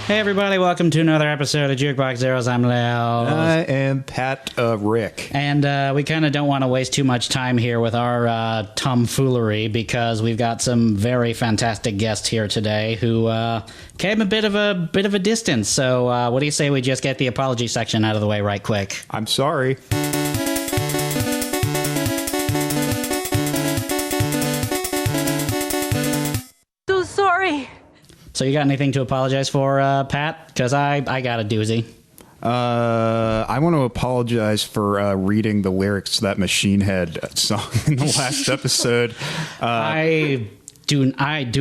Hey everybody, welcome to another episode of Jukebox Zeros. I'm Leo. I am Pat Rick. And we kind of don't want to waste too much time here with our tomfoolery because we've got some very fantastic guests here today who came a bit of a distance. So what do you say we just get the apology section out of the way right quick? I'm sorry. So sorry. So you got anything to apologize for, Pat? Because I got a doozy. I want to apologize for reading the lyrics to that Machine Head song in the last episode. I do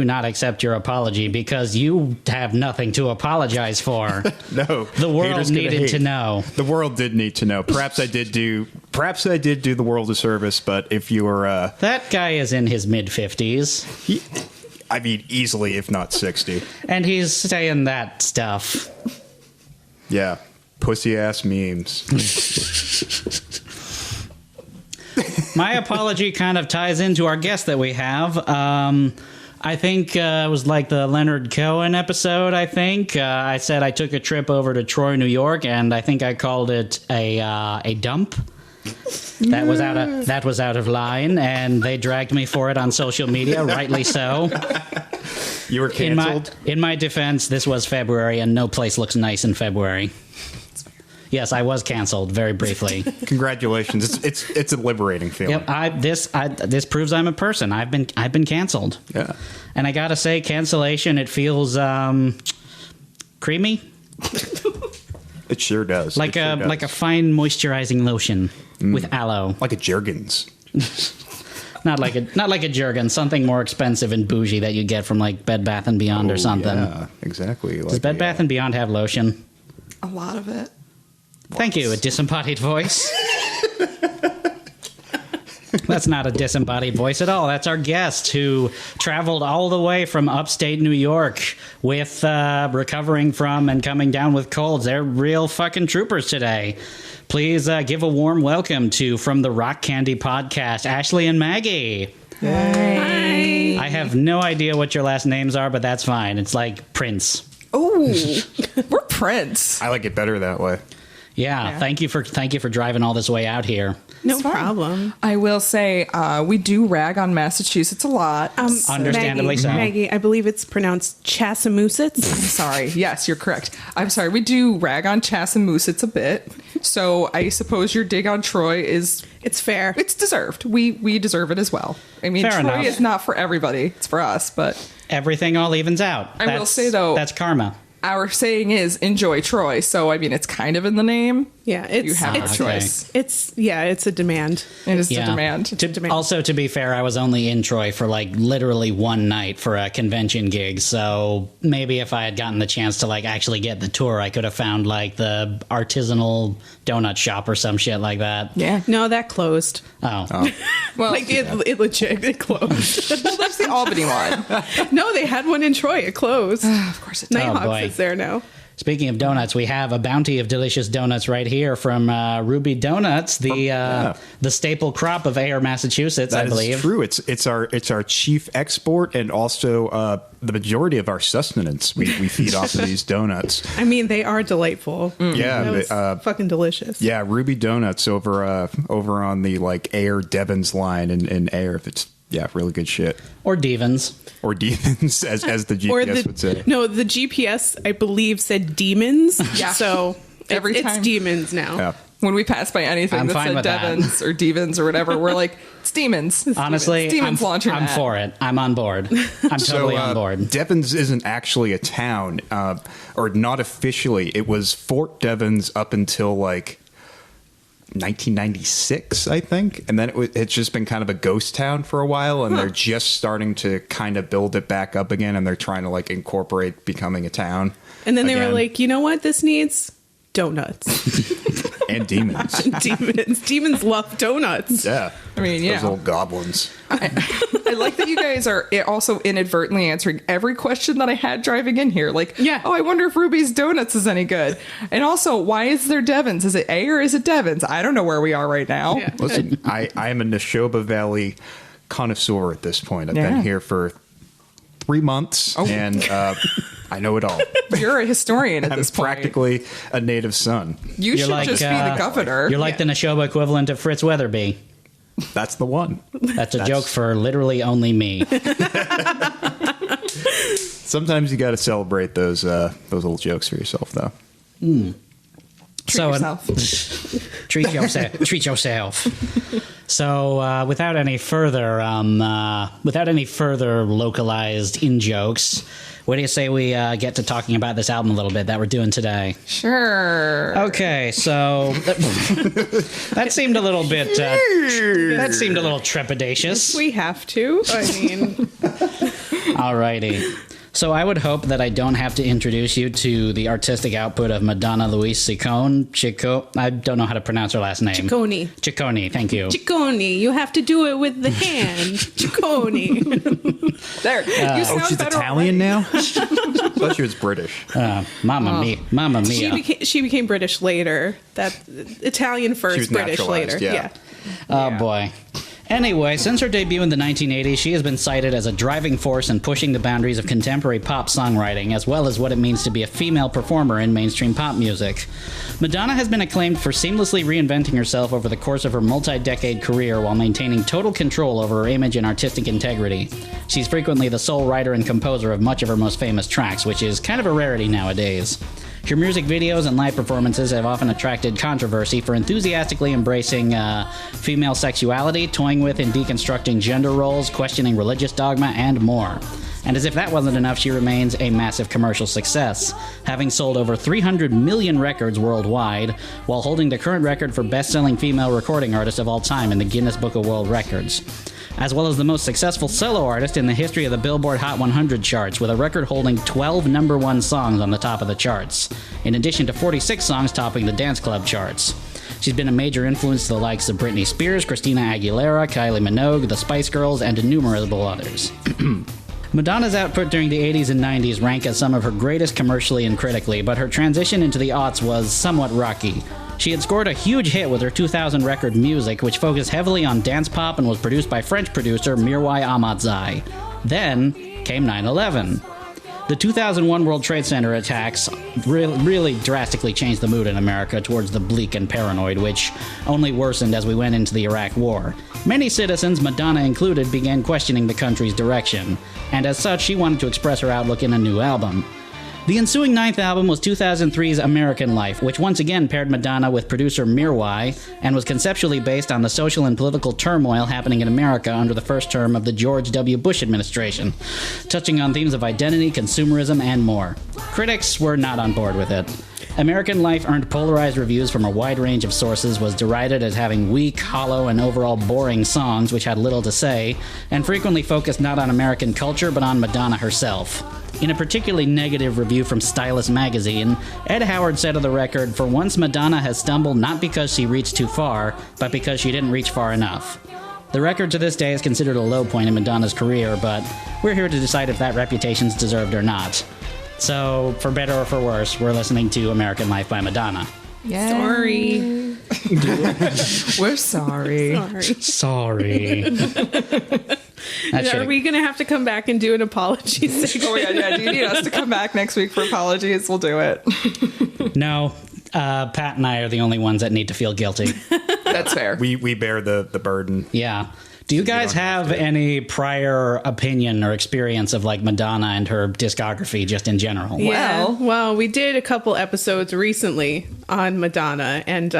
not accept your apology because you have nothing to apologize for. No, the world needed to know. The world did need to know. Perhaps I did do the world a service, but if you were that guy is in his mid-50s. I mean, easily, if not 60. And he's saying that stuff. Yeah. Pussy-ass memes. My apology kind of ties into our guest that we have. I think it was like the Leonard Cohen episode, I think. I said I took a trip over to Troy, New York, and I think I called it a dump. That was out of line, and they dragged me for it on social media, rightly so. You were canceled? In my defense, this was February, and no place looks nice in February. Yes, I was canceled very briefly. Congratulations! It's a liberating feeling. Yep, this proves I'm a person. I've been canceled. Yeah, and I gotta say, cancellation, it feels creamy. It sure does. Like a fine moisturizing lotion with aloe. Like a Jergens. Not like a Jergens, something more expensive and bougie that you get from like Bed Bath & Beyond or something. Yeah, exactly. Does Bed Bath & Beyond have lotion? A lot of it. Thank you, a disembodied voice. That's not a disembodied voice at all. That's our guest who traveled all the way from upstate New York with recovering from and coming down with colds. They're real fucking troopers today. Please give a warm welcome to From the Rock Candy Podcast, Ashleigh and Maggie. Hi. I have no idea what your last names are, but that's fine. It's like Prince. Oh, we're Prince. I like it better that way. Yeah. Thank you for driving all this way out here. No problem. I will say we do rag on Massachusetts a lot. Understandably Maggie, so. Maggie, I believe it's pronounced Chassamoosets. Sorry. Yes, you're correct. I'm sorry. We do rag on Chassamoosets a bit. So I suppose your dig on Troy is... It's fair. It's deserved. We deserve it as well. I mean, Fair Troy enough. is not for everybody. It's for us, but... Everything all evens out. I will say, though... That's karma. Our saying is enjoy Troy, so I mean it's kind of in the name. Yeah, You have a choice. It's a demand. It is Yeah. the demand. Also, to be fair, I was only in Troy for like literally one night for a convention gig. So maybe if I had gotten the chance to like actually get the tour, I could have found like the artisanal donut shop or some shit like that. Yeah. No, that closed. Oh. Well, Like it legit, it closed. that's the Albany one. No, they had one in Troy. It closed. Of course it does. Oh, boy. Nighthawks is there now. Speaking of donuts, we have a bounty of delicious donuts right here from Ruby Donuts, the staple crop of Ayer, Massachusetts, I believe. That is true. It's our chief export and also the majority of our sustenance. We feed off of these donuts. I mean, they are delightful. Yeah, That was fucking delicious. yeah. Ruby Donuts over on the like Ayer Devons line in Ayer. It's really good shit. Or Devons. Or demons, as the GPS would say. No, the GPS, I believe, said demons. Yeah. So Every it's time. demons now. Yeah. When we pass by anything I'm that fine said with that. Devons or Devons or whatever, we're like, it's demons. Honestly, It's demons launching I'm that. for it. I'm on board. I'm totally on board. Devons isn't actually a town, or not officially. It was Fort Devons up until like 1996, I think, and then it's just been kind of a ghost town for a while, and they're just starting to kind of build it back up again, and they're trying to like incorporate becoming a town. And then they were again. like, you know what this needs? Donuts. And demons. Demons love donuts. Yeah. I mean, Those yeah. little goblins. I like that you guys are also inadvertently answering every question that I had driving in here. Like, Yeah. oh, I wonder if Ruby's Donuts is any good. And also, why is there Devons? Is it A or is it Devons? I don't know where we are right now. Yeah. Listen, I am a Neshoba Valley connoisseur at this point. I've Yeah. been here for 3 months, and I know it all. You're a historian at I'm this point. practically a native son. You should just be the governor. You're like the Neshoba equivalent of Fritz Weatherby. That's the one. That's a joke for literally only me. Sometimes you got to celebrate those little jokes for yourself, though. Treat yourself. Treat yourself. Treat yourself. So, without any further localized in jokes, what do you say we get to talking about this album a little bit that we're doing today? Sure. Okay, so that seemed a little bit. That seemed a little trepidatious. We have to. I mean, Alrighty. So I would hope that I don't have to introduce you to the artistic output of Madonna Louise Ciccone. I don't know how to pronounce her last name. Ciccone, thank you. Ciccone. You have to do it with the hand. Ciccone. There. You sound She's better Italian already. now? I thought she was British. Mamma mia. She became British later. That Italian She first, was British later. naturalized, yeah. Oh boy. Anyway, since her debut in the 1980s, she has been cited as a driving force in pushing the boundaries of contemporary pop songwriting, as well as what it means to be a female performer in mainstream pop music. Madonna has been acclaimed for seamlessly reinventing herself over the course of her multi-decade career while maintaining total control over her image and artistic integrity. She's frequently the sole writer and composer of much of her most famous tracks, which is kind of a rarity nowadays. Her music videos and live performances have often attracted controversy for enthusiastically embracing female sexuality, toying with and deconstructing gender roles, questioning religious dogma, and more. And as if that wasn't enough, she remains a massive commercial success, having sold over 300 million records worldwide, while holding the current record for best-selling female recording artist of all time in the Guinness Book of World Records, as well as the most successful solo artist in the history of the Billboard Hot 100 charts, with a record holding 12 number one songs on the top of the charts, in addition to 46 songs topping the dance club charts. She's been a major influence to the likes of Britney Spears, Christina Aguilera, Kylie Minogue, the Spice Girls, and innumerable others. Madonna's output during the 80s and 90s rank as some of her greatest commercially and critically, but her transition into the aughts was somewhat rocky. She had scored a huge hit with her 2000 record Music, which focused heavily on dance pop and was produced by French producer Mirwais Ahmadzaï. Then came 9/11. The 2001 World Trade Center attacks really drastically changed the mood in America towards the bleak and paranoid, which only worsened as we went into the Iraq War. Many citizens, Madonna included, began questioning the country's direction, and as such, she wanted to express her outlook in a new album. The ensuing ninth album was 2003's American Life, which once again paired Madonna with producer Mirwais and was conceptually based on the social and political turmoil happening in America under the first term of the George W. Bush administration, touching on themes of identity, consumerism, and more. Critics were not on board with it. American Life earned polarized reviews from a wide range of sources, was derided as having weak, hollow, and overall boring songs which had little to say, and frequently focused not on American culture but on Madonna herself. In a particularly negative review from Stylist magazine, Ed Howard said of the record, "For once Madonna has stumbled not because she reached too far, but because she didn't reach far enough." The record to this day is considered a low point in Madonna's career, but we're here to decide if that reputation's deserved or not. So, for better or for worse, we're listening to American Life by Madonna. Yeah. Sorry. We're sorry. Sorry. Are we going to have to come back and do an apology section? Oh, yeah. Do you need us to come back next week for apologies? We'll do it. No, Pat and I are the only ones that need to feel guilty. That's fair. We bear the burden. Yeah. Do you guys have any prior opinion or experience of like Madonna and her discography just in general? Yeah. Well, we did a couple episodes recently on Madonna, and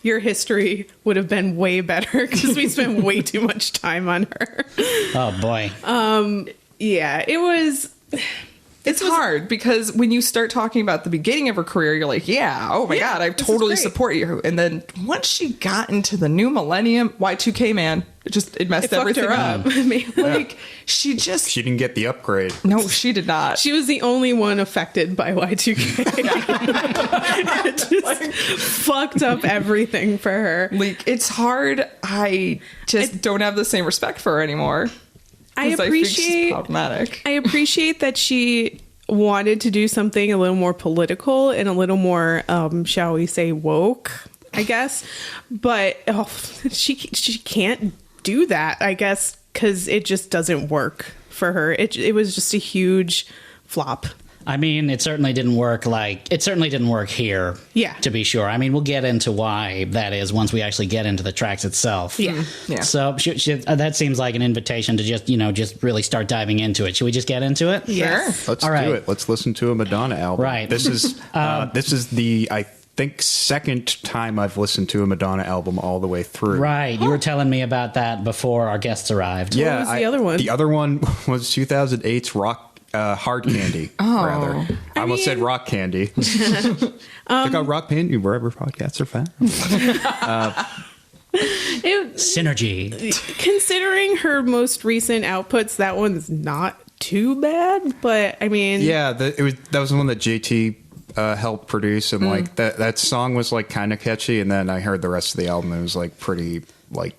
your history would have been way better because we spent way too much time on her. Oh, boy. Yeah, it was... It's hard because when you start talking about the beginning of her career, you're like, yeah, oh my God, I totally support you. And then once she got into the new millennium, Y2K, man, it messed everything up. I mean, like, she didn't get the upgrade. No, she did not. She was the only one affected by Y2K. It just fucked up everything for her. Like, it's hard. I just don't have the same respect for her anymore. I think she's problematic. I appreciate that she wanted to do something a little more political and a little more, shall we say, woke, I guess. But she can't do that, I guess, because it just doesn't work for her. It was just a huge flop. I mean, it certainly didn't work here. Yeah. To be sure. I mean, we'll get into why that is once we actually get into the tracks itself. Yeah. Yeah. So that seems like an invitation to just really start diving into it. Should we just get into it? Yes. Let's All right. do it. Let's listen to a Madonna album. Right. This is the I think second time I've listened to a Madonna album all the way through. Right. You were telling me about that before our guests arrived. Yeah. What was the other one? The other one was 2008's Hard Candy. Rather, I almost said Rock Candy. Check out Rock Candy wherever podcasts are found. Synergy. Considering her most recent outputs, that one's not too bad. But I mean, Yeah, that was the one that JT helped produce, and like that song was like kind of catchy, and then I heard the rest of the album. It was like pretty like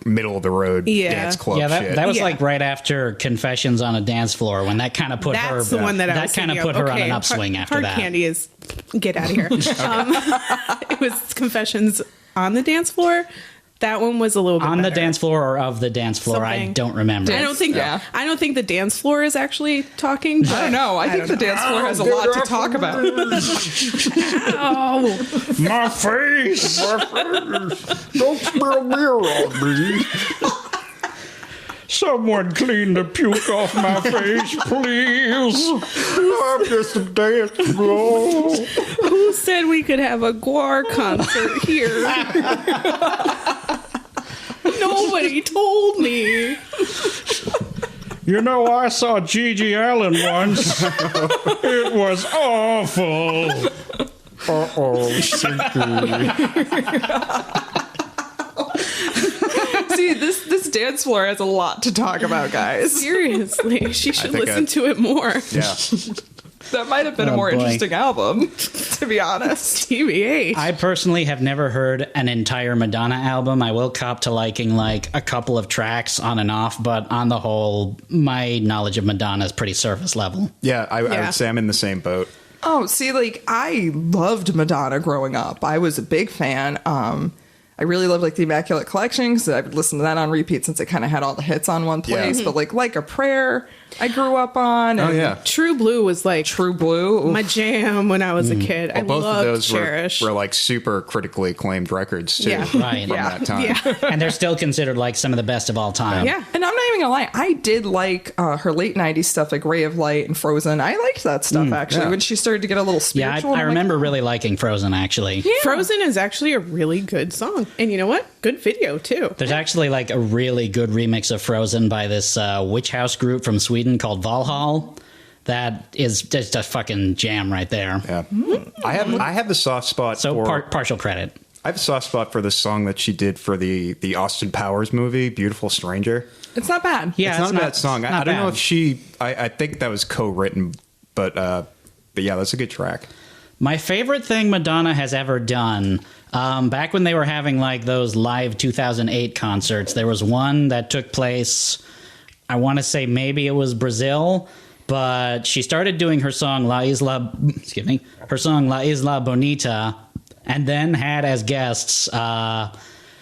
middle of the road dance club shit. That was like right after Confessions on a Dance Floor when that kind of put her. that's the one that I was kind of thinking put her on Okay, an upswing after Hard that. Candy is get out of here. It was Confessions on the Dance Floor. That one was a little bit On the better. dance floor or of the dance floor, I Something. don't remember. I don't think Yeah. the dance floor is actually talking. But I don't know. I think the dance floor has a lot to talk about. Oh, My face! Don't spill beer on me. Someone clean the puke off my face, please. I'm just a dance floor. who said we could have a Guar concert here? Nobody told me. You know, I saw Gigi Allen once. It was awful. See, this dance floor has a lot to talk about, guys. Seriously, she should think listen to it more. Yeah. That might have been a Oh, more boy. interesting album, to be honest. TBH. I personally have never heard an entire Madonna album. I will cop to liking like a couple of tracks on and off, but on the whole, my knowledge of Madonna is pretty surface level. Yeah, I Yeah. would say I'm in the same boat. Oh, see, like, I loved Madonna growing up. I was a big fan. I really loved, like, the Immaculate Collection, because I would listen to that on repeat since it kind of had all the hits on one place. Yeah. But, like a Prayer, I grew up on. Oh, and yeah. True Blue was like True Blue. my jam when I was a kid. I Both loved of those Cherish. were like super critically acclaimed records, too. Yeah. Right. From Yeah. that time. Yeah. And they're still considered like some of the best of all time. Yeah. And I'm not even gonna lie, I did like her late 90s stuff, like Ray of Light and Frozen. I liked that stuff, actually, yeah. when she started to get a little Yeah, spiritual. I I'm like, remember really liking Frozen, actually. Frozen is actually a really good song. And you know what? Good video, too. There's actually like a really good remix of Frozen by this witch house group from Sweden called Valhall. That is just a fucking jam right there. Yeah. I have a soft spot So for partial credit. I have a soft spot for the song that she did for the Austin Powers movie, Beautiful Stranger. It's not bad. Yeah, It's not a bad song. I don't know bad. if I think that was co-written, but yeah, that's a good track. My favorite thing Madonna has ever done, back when they were having like those live 2008 concerts, there was one that took place, I want to say maybe it was Brazil, but she started doing her song La Isla Bonita, and then had as guests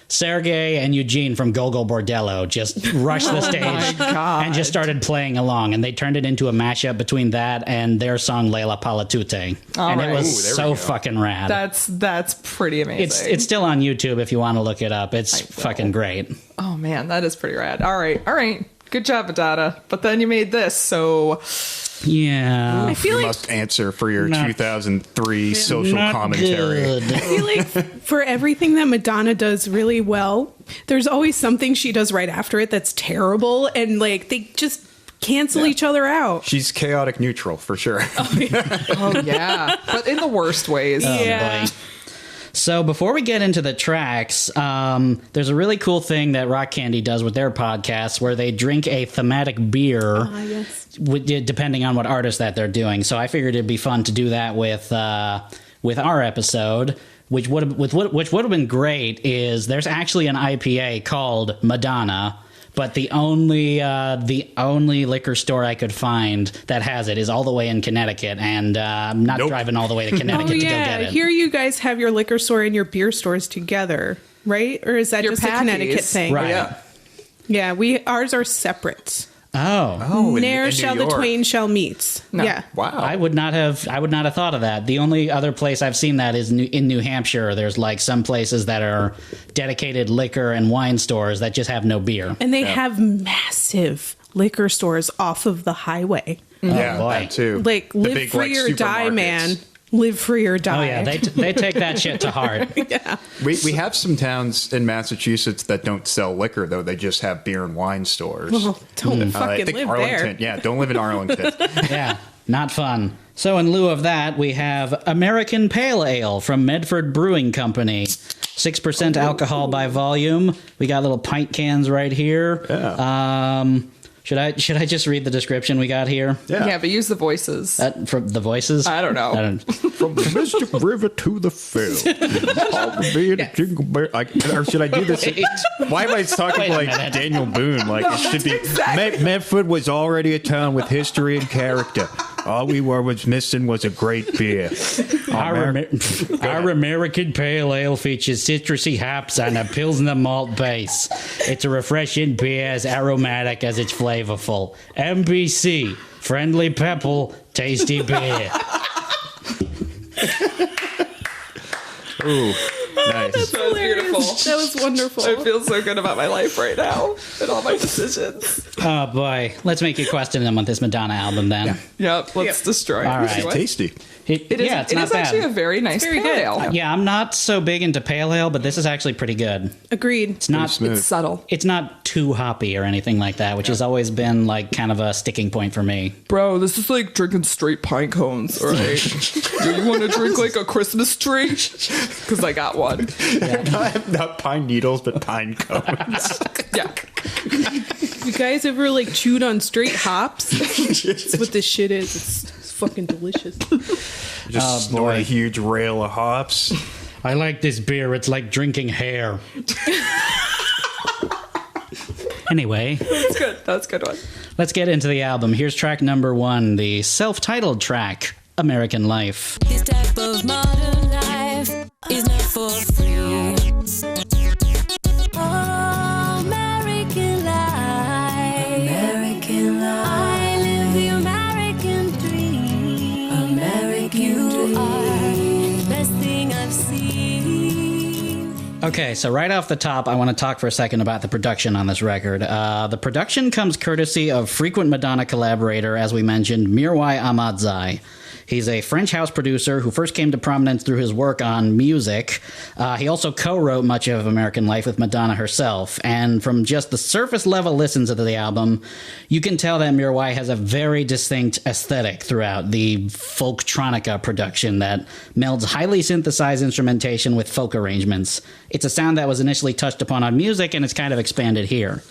Sergey and Eugene from Gogol Bordello just rushed the stage God. and just started playing along, and they turned it into a mashup between that and their song Leila Palatute, and it right. was Ooh, there we so go. fucking rad. That's pretty amazing. It's still on YouTube if you want to look it up. It's fucking great. Oh man, that is pretty rad. All right. Good job, Madonna. But then you made this, so Yeah. I feel You like must answer for your Not- 2003 social Not commentary. good. I feel like for everything that Madonna does really well, there's always something she does right after it that's terrible, and like they just cancel each other out. She's chaotic neutral for sure. oh yeah, but in the worst ways. Yeah. Boy. So before we get into the tracks, there's a really cool thing that Rock Candy does with their podcast where they drink a thematic beer, Yes. depending on what artist that they're doing. So I figured it'd be fun to do that with our episode. Which would have been great is there's actually an IPA called Madonna, but the only liquor store I could find that has it is all the way in Connecticut, and I'm not Nope. driving all the way to Connecticut Oh to go yeah, get it. here you guys have your liquor store and your beer stores together, right? Or is that Your just a Connecticut packies. thing? Right. Yeah. Yeah, ours are separate. Oh, Ne'er shall the twain shall meet. No. Yeah. Wow. I would not have thought of that. The only other place I've seen that is in New Hampshire. There's like some places that are dedicated liquor and wine stores that just have no beer. And they have massive liquor stores off of the highway. Yeah, boy. that too. Like, The live big, free like, or die, supermarkets. man. Live free or die. Oh yeah, they take that shit to heart. Yeah. We have some towns in Massachusetts that don't sell liquor, though. They just have beer and wine stores. Well, don't I fucking think live Arlington. there. Yeah, don't live in Arlington. Yeah, not fun. So in lieu of that, we have American Pale Ale from Medford Brewing Company. 6% alcohol by volume. We got little pint cans right here. Yeah. Should I just read the description we got here? Yeah, but use the voices. From the voices? I don't know. From the Mystic River to the field. Jingle bell. Or should I do this? Why am I talking Wait a like minute. Daniel Boone? Like it should be. Medford was already a town with history and character. All we was missing was a great beer. Our American Pale Ale features citrusy hops on a Pilsner malt base. It's a refreshing beer as aromatic as it's flavorful. MBC, friendly pepple, tasty beer. Ooh, nice. That was beautiful. That was wonderful. I feel so good about my life right now and all my decisions. Oh boy, let's make you question them with this Madonna album then. Yep, let's destroy it. All right. Tasty. It is, yeah, it's it not is bad. actually a very nice very pale good. ale. Yeah, I'm not so big into pale ale, but this is actually pretty good. Agreed. It's not smooth. It's subtle. It's not too hoppy or anything like that, which has always been like kind of a sticking point for me. Bro, this is like drinking straight pine cones, all right? Do you want to drink like a Christmas tree? Because I got one. Not pine needles, but pine cones. Yeah. You guys ever like chewed on straight hops? That's what this shit is. It's fucking delicious. Just snort a huge rail of hops. I like this beer. It's like drinking hair. Anyway, That's good. That's a good one. let's get into the album. Here's track number 1, the self-titled track, American Life. This type of modern life is not for free. Oh, American life. American life. I live the American dream. American dream. Are the best thing I've seen. Okay, so right off the top, I want to talk for a second about the production on this record. The production comes courtesy of frequent Madonna collaborator, as we mentioned, Mirwais Ahmadzaï. He's a French house producer who first came to prominence through his work on music. He also co-wrote much of American Life with Madonna herself. And from just the surface level listens of the album, you can tell that Mirwais has a very distinct aesthetic throughout the folktronica production that melds highly synthesized instrumentation with folk arrangements. It's a sound that was initially touched upon on music and it's kind of expanded here.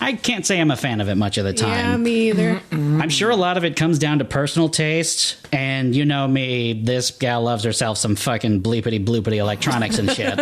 I can't say I'm a fan of it much of the time. Yeah, me either. I'm sure a lot of it comes down to personal taste, and you know me, this gal loves herself some fucking bleepity bloopity electronics and shit.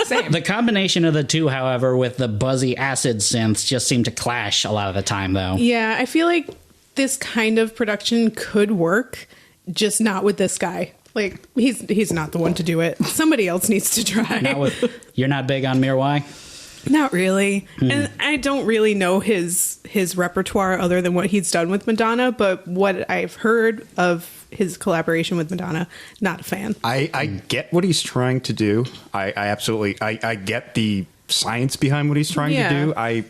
Same. The combination of the two, however, with the buzzy acid synths just seem to clash a lot of the time, though. Yeah, I feel like this kind of production could work, just not with this guy. Like, he's not the one to do it. Somebody else needs to try. You're not big on Mirwais? Not really. And I don't really know his repertoire other than what he's done with Madonna, but what I've heard of his collaboration with Madonna, not a fan. I get what he's trying to do. I absolutely I get the science behind what he's trying to do. I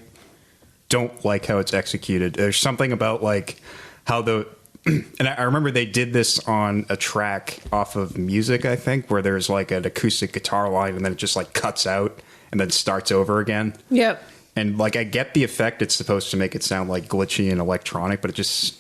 don't like how it's executed. There's something about like how the and I remember they did this on a track off of Music, I think, where there's like an acoustic guitar line and then it just like cuts out and then starts over again. Yep. And like I get the effect it's supposed to make it sound like glitchy and electronic, but it just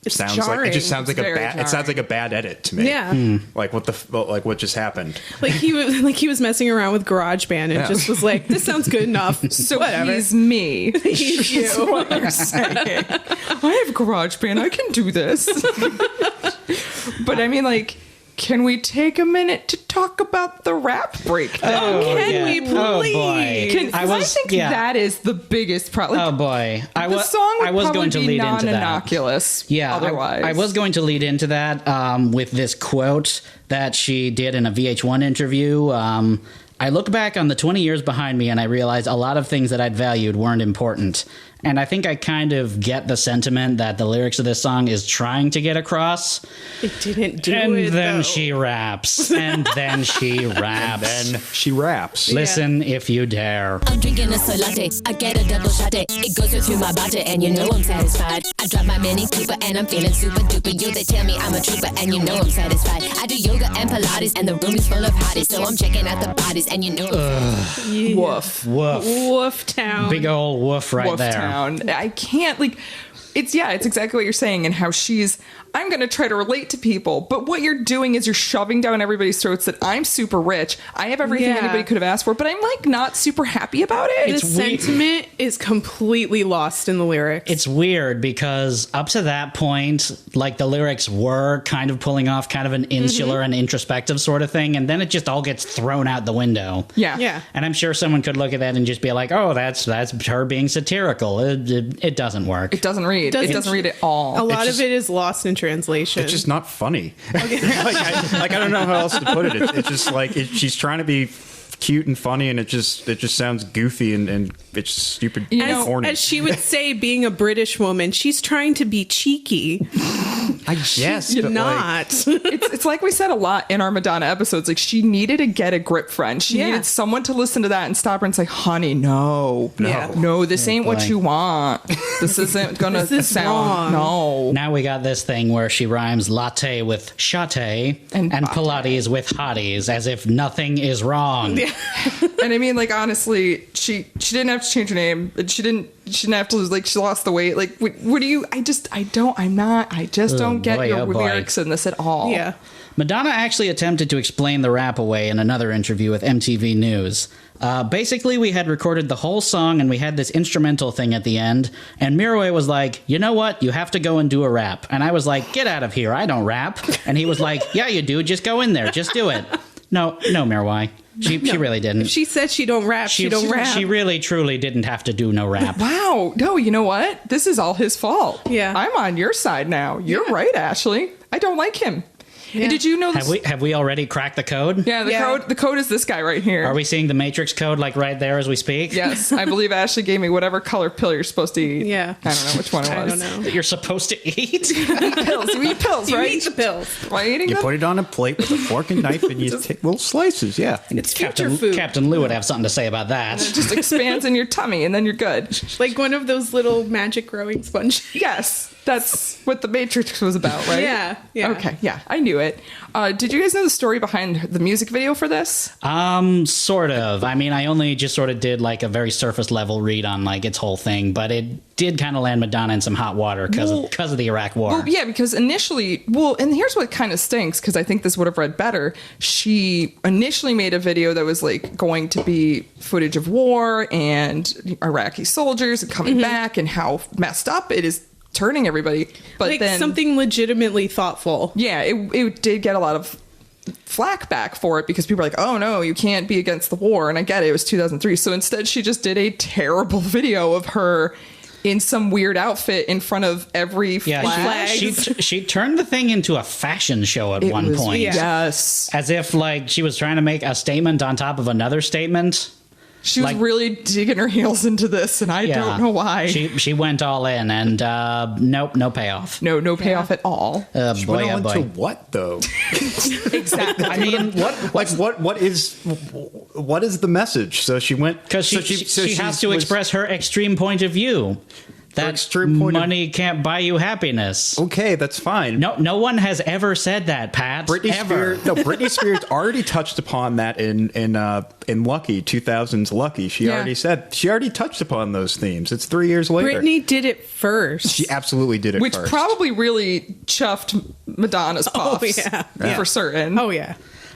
sounds jarring. like it just sounds It's like a very bad it sounds like a bad edit to me. Yeah. Like what just happened? Like he was messing around with GarageBand and just was like, this sounds good enough. So whatever. he's me. He's you. That's what you're saying. I have GarageBand. I can do this. But I mean, like, can we take a minute to talk about the rap breakdown? Can we please? Oh, boy. I think that is the biggest problem. Oh boy, The song would I was probably going to be lead into that. non-innocuous. Yeah, otherwise, I was going to lead into that with this quote that she did in a VH1 interview. I look back on the 20 years behind me and I realize a lot of things that I'd valued weren't important. And I think I kind of get the sentiment that the lyrics of this song is trying to get across. It didn't do and it, And then though. she raps. And then she raps. And then she raps. Listen if you dare. I'm drinking a soy latte. I get a double shot. It goes right through my body, and you know I'm satisfied. I drive my Mini Cooper, and I'm feeling super duper. You, they tell me I'm a trooper, and you know I'm satisfied. I do yoga and Pilates, and the room is full of hotties, so I'm checking out the bodies, and you know. Woof. Woof. Woof town. Big old woof right Woof there. town. I can't, like, it's exactly what you're saying, and how I'm going to try to relate to people, but what you're doing is you're shoving down everybody's throats that I'm super rich. I have everything anybody could have asked for, but I'm like not super happy about it. The sentiment is completely lost in the lyrics. It's weird because up to that point, like the lyrics were kind of pulling off kind of an insular and introspective sort of thing, and then it just all gets thrown out the window. Yeah. And I'm sure someone could look at that and just be like, "Oh, that's her being satirical." It doesn't work. It doesn't read. It doesn't read at all. A lot of it is lost in translation. It's just not funny. I don't know how else to put it. It's just like she's trying to be cute and funny, and it just sounds goofy and it's stupid and corny. As she would say, being a British woman, she's trying to be cheeky. I guess, She's but not. It's like we said a lot in our Madonna episodes. Like, she needed to get a grip, friend. She needed someone to listen to that and stop her and say, "Honey, no, this ain't what you want. This isn't gonna sound wrong. no." Now we got this thing where she rhymes latte with shate and Pilates with hotties, as if nothing is wrong. And I mean, like, honestly, she didn't have to change her name. She didn't have to lose, like, she lost the weight. Like, what do you, I just don't get your lyrics in this at all. Yeah. Madonna actually attempted to explain the rap away in another interview with MTV News. Basically, we had recorded the whole song and we had this instrumental thing at the end, and Mirwais was like, "You know what? You have to go and do a rap." And I was like, "Get out of here. I don't rap." And he was like, "Yeah, you do. Just go in there. Just do it." No, Mirwais. She really didn't. If she said she don't rap, she don't rap. She really, truly didn't have to do no rap. Wow. No, you know what? This is all his fault. Yeah. I'm on your side now. You're right, Ashleigh. I don't like him. Yeah. And did you know this? Have we already cracked the code? Yeah, the code is this guy right here. Are we seeing the Matrix code like right there as we speak? Yes, I believe Ashleigh gave me whatever color pill you're supposed to eat. Yeah. I don't know which one it was. I don't know. That you're supposed to eat? Pills. You eat pills, You right? eat the pills. Why eating You them? put it on a plate with a fork and knife, and you take little slices. Yeah, It's future food. Captain Lou would have something to say about that. It just expands in your tummy, and then you're good. Like one of those little magic growing sponges. Yes, that's what the Matrix was about, right? Yeah. Okay, yeah, I knew it. Did you guys know the story behind the music video for this? Sort of. I mean, I only just sort of did like a very surface level read on like its whole thing, but it did kind of land Madonna in some hot water because of the Iraq War. Well, yeah, because initially, and here's what kind of stinks, because I think this would have read better. She initially made a video that was like going to be footage of war and Iraqi soldiers coming back and how messed up it is turning everybody. But like then something legitimately thoughtful. yeah, it did get a lot of flack back for it because people are like, "Oh no, you can't be against the war." And I get it, it was 2003. So instead she just did a terrible video of her in some weird outfit in front of every flag. She turned the thing into a fashion show at one point. Yes. As if like she was trying to make a statement on top of another statement. She was really digging her heels into this, and I don't know why. She went all in, and nope, no payoff. No payoff at all. she went on to what though? Exactly. I mean, what is the message? So she went because she has to express her extreme point of view. That money can't buy you happiness. Okay, that's fine. No one has ever said that, Pat. Britney Spears already touched upon that in Lucky, 2000's Lucky. She already touched upon those themes. It's 3 years later. Britney did it first. She absolutely did it Which first. probably really chuffed Madonna's puffs. For certain. Oh, yeah.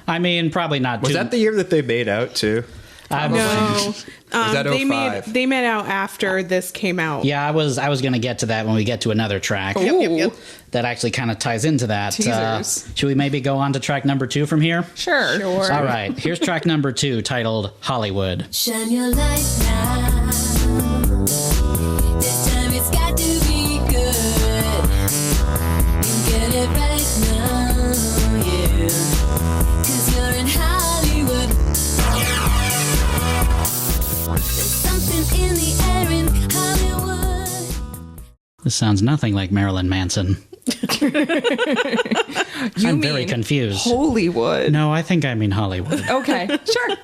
I mean, probably not. Was that the year that they made out, too? No. Was that 05? They made out after this came out. Yeah, I was going to get to that when we get to another track. Yep. That actually kind of ties into that. Teasers. Should we maybe go on to track number 2 from here? Sure. All right. Here's track number 2, titled Hollywood. Shine your light now. This time it's got to be good. You get it right now, yeah. 'Cause you're in Hollywood. This sounds nothing like Marilyn Manson. I'm very confused. Hollywood. No, I think I mean Hollywood. Okay, sure.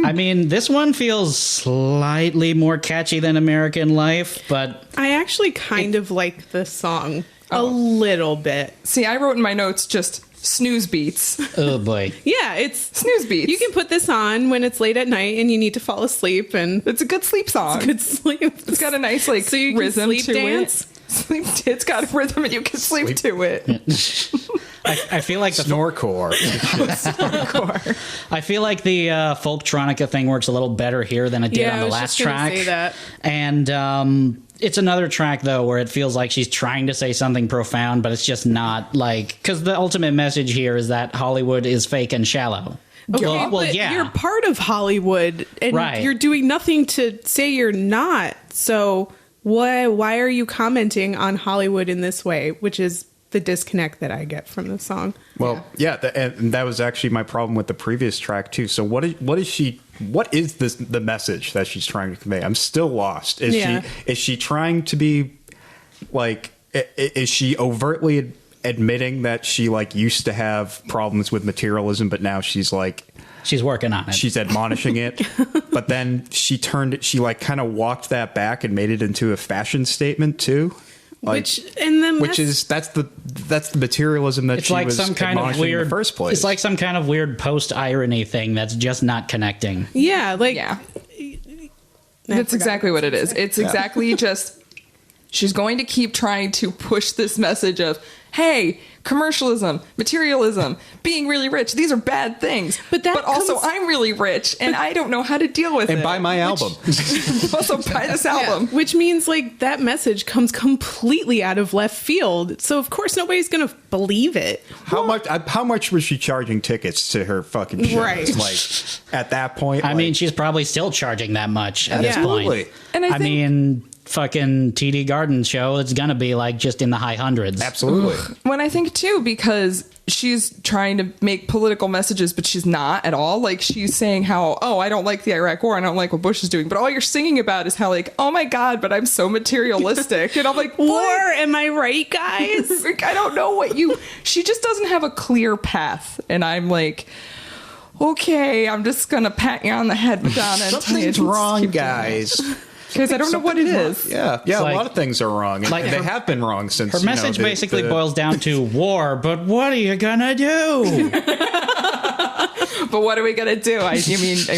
I mean, this one feels slightly more catchy than American Life, but I actually kind of like this song a little bit. See, I wrote in my notes just snooze beats. oh boy. Yeah, it's Snooze beats. You can put this on when it's late at night and you need to fall asleep, and It's a good sleep song. it's good sleep. It's got a nice like So you can rhythm sleep to dance? it. It's got a rhythm and you can sleep to it. I feel like the Snorcore. I feel like the folktronica thing works a little better here than it did Yeah, on I the was last just gonna track. say that. And it's another track though where it feels like she's trying to say something profound, but it's just not like, because the ultimate message here is that Hollywood is fake and shallow. Okay, well, but yeah. you're part of Hollywood, and Right. you're doing nothing to say you're not. So why are you commenting on Hollywood in this way, which is the disconnect that I get from this song? Well, yeah, and that was actually my problem with the previous track too. So what is this the message that she's trying to convey? I'm still lost. Is she trying to be like, is she overtly admitting that she like used to have problems with materialism, but now she's like, She's working on it. she's admonishing it, but then she like kind of walked that back and made it into a fashion statement too. Like, That's the materialism that it's she like was some kind of admonishing weird in the first place. It's like some kind of weird post-irony thing that's just not connecting. yeah, like Yeah. That's exactly what it is. It's exactly just she's going to keep trying to push this message of, hey, commercialism, materialism, being really rich, these are bad things. But also I'm really rich and I don't know how to deal with it. and buy my album. Also buy this album. which means like that message comes completely out of left field. So of course nobody's gonna believe it. How much was she charging tickets to her fucking shows? Right. Like at that point, I mean, she's probably still charging that much at this Absolutely. point. And I think- mean, fucking TD Garden show, it's gonna be like just in the high hundreds. absolutely. When I think too, because she's trying to make political messages, but she's not at all. Like she's saying how, oh, I don't like the Iraq war. I don't like what Bush is doing. But all you're singing about is how like, oh my God, but I'm so materialistic. And I'm like, War, what? am I right, guys? Like, I don't know what she just doesn't have a clear path. And I'm like, okay, I'm just going to pat you on the head, Madonna. And tell you Something's to wrong, keep doing guys. Because I don't know what it is. Yeah, It's a like- lot of things are wrong, and like they her- have been wrong since. Her message basically boils down to war, but what are you gonna do? But what are we going to do? I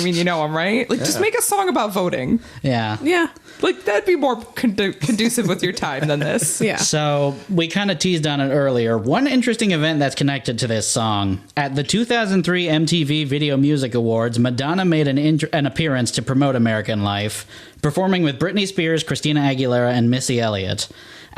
mean, you know, I'm right. Like, just make a song about voting. Yeah. Yeah. Like, that'd be more conducive with your time than this. Yeah. So we kind of teased on it earlier. One interesting event that's connected to this song. At the 2003 MTV Video Music Awards, Madonna made an appearance to promote American Life, performing with Britney Spears, Christina Aguilera, and Missy Elliott.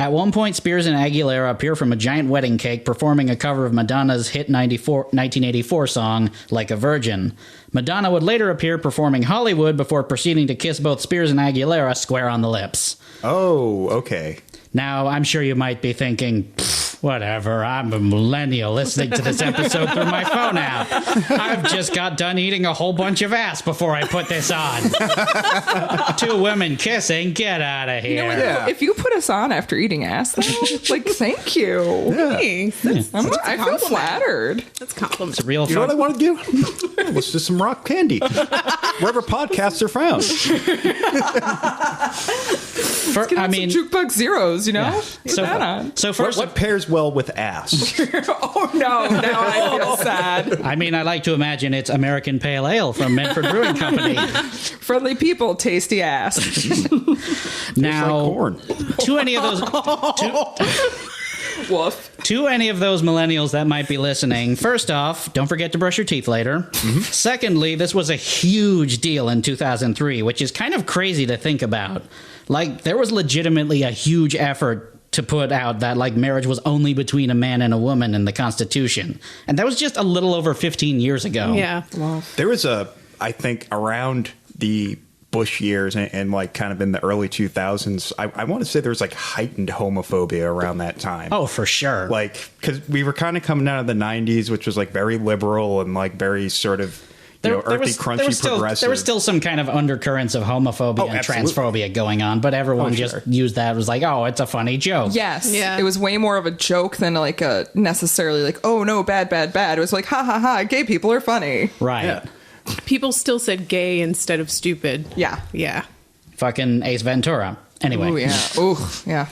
At one point, Spears and Aguilera appear from a giant wedding cake performing a cover of Madonna's hit 1984 song, Like a Virgin. Madonna would later appear performing Hollywood before proceeding to kiss both Spears and Aguilera square on the lips. Oh, okay. Now, I'm sure you might be thinking, whatever, I'm a millennial listening to this episode through my phone app. I've just got done eating a whole bunch of ass before I put this on. Two women kissing, get out of here. You know what, though? If you put us on after eating ass, though, like, thank you. Thanks. I feel flattered. That's a compliment. It's a real You know what I fun. want to do? Let's do some rock candy. Wherever podcasts are found. Some Jukebox Zeros, you know? Yeah. Put that on. So first, What pairs well with ass? Oh, no. Now I feel sad. I mean, I like to imagine it's American Pale Ale from Medford Brewing Company. Friendly people, tasty ass. Now, Like corn. to any of those... Woof. To any of those millennials that might be listening, first off, don't forget to brush your teeth later. Mm-hmm. Secondly, this was a huge deal in 2003, which is kind of crazy to think about. Like, there was legitimately a huge effort to put out that, like, marriage was only between a man and a woman in the Constitution. And that was just a little over 15 years ago. Yeah. There was I think, around the Bush years and like kind of in the early 2000s, I want to say there was like heightened homophobia around that time. Oh, for sure. Like, because we were kind of coming out of the 90s, which was like very liberal and like very sort of, earthy, crunchy, progressive. There was still some kind of undercurrents of homophobia and transphobia going on, but everyone just used that. It was like, oh, it's a funny joke. Yes. Yeah. It was way more of a joke than like a necessarily like, oh no, bad. It was like, ha ha ha, gay people are funny. Right. Yeah. People still said gay instead of stupid. Yeah. Yeah. Fucking Ace Ventura. Anyway. Ooh, yeah. Ooh, yeah.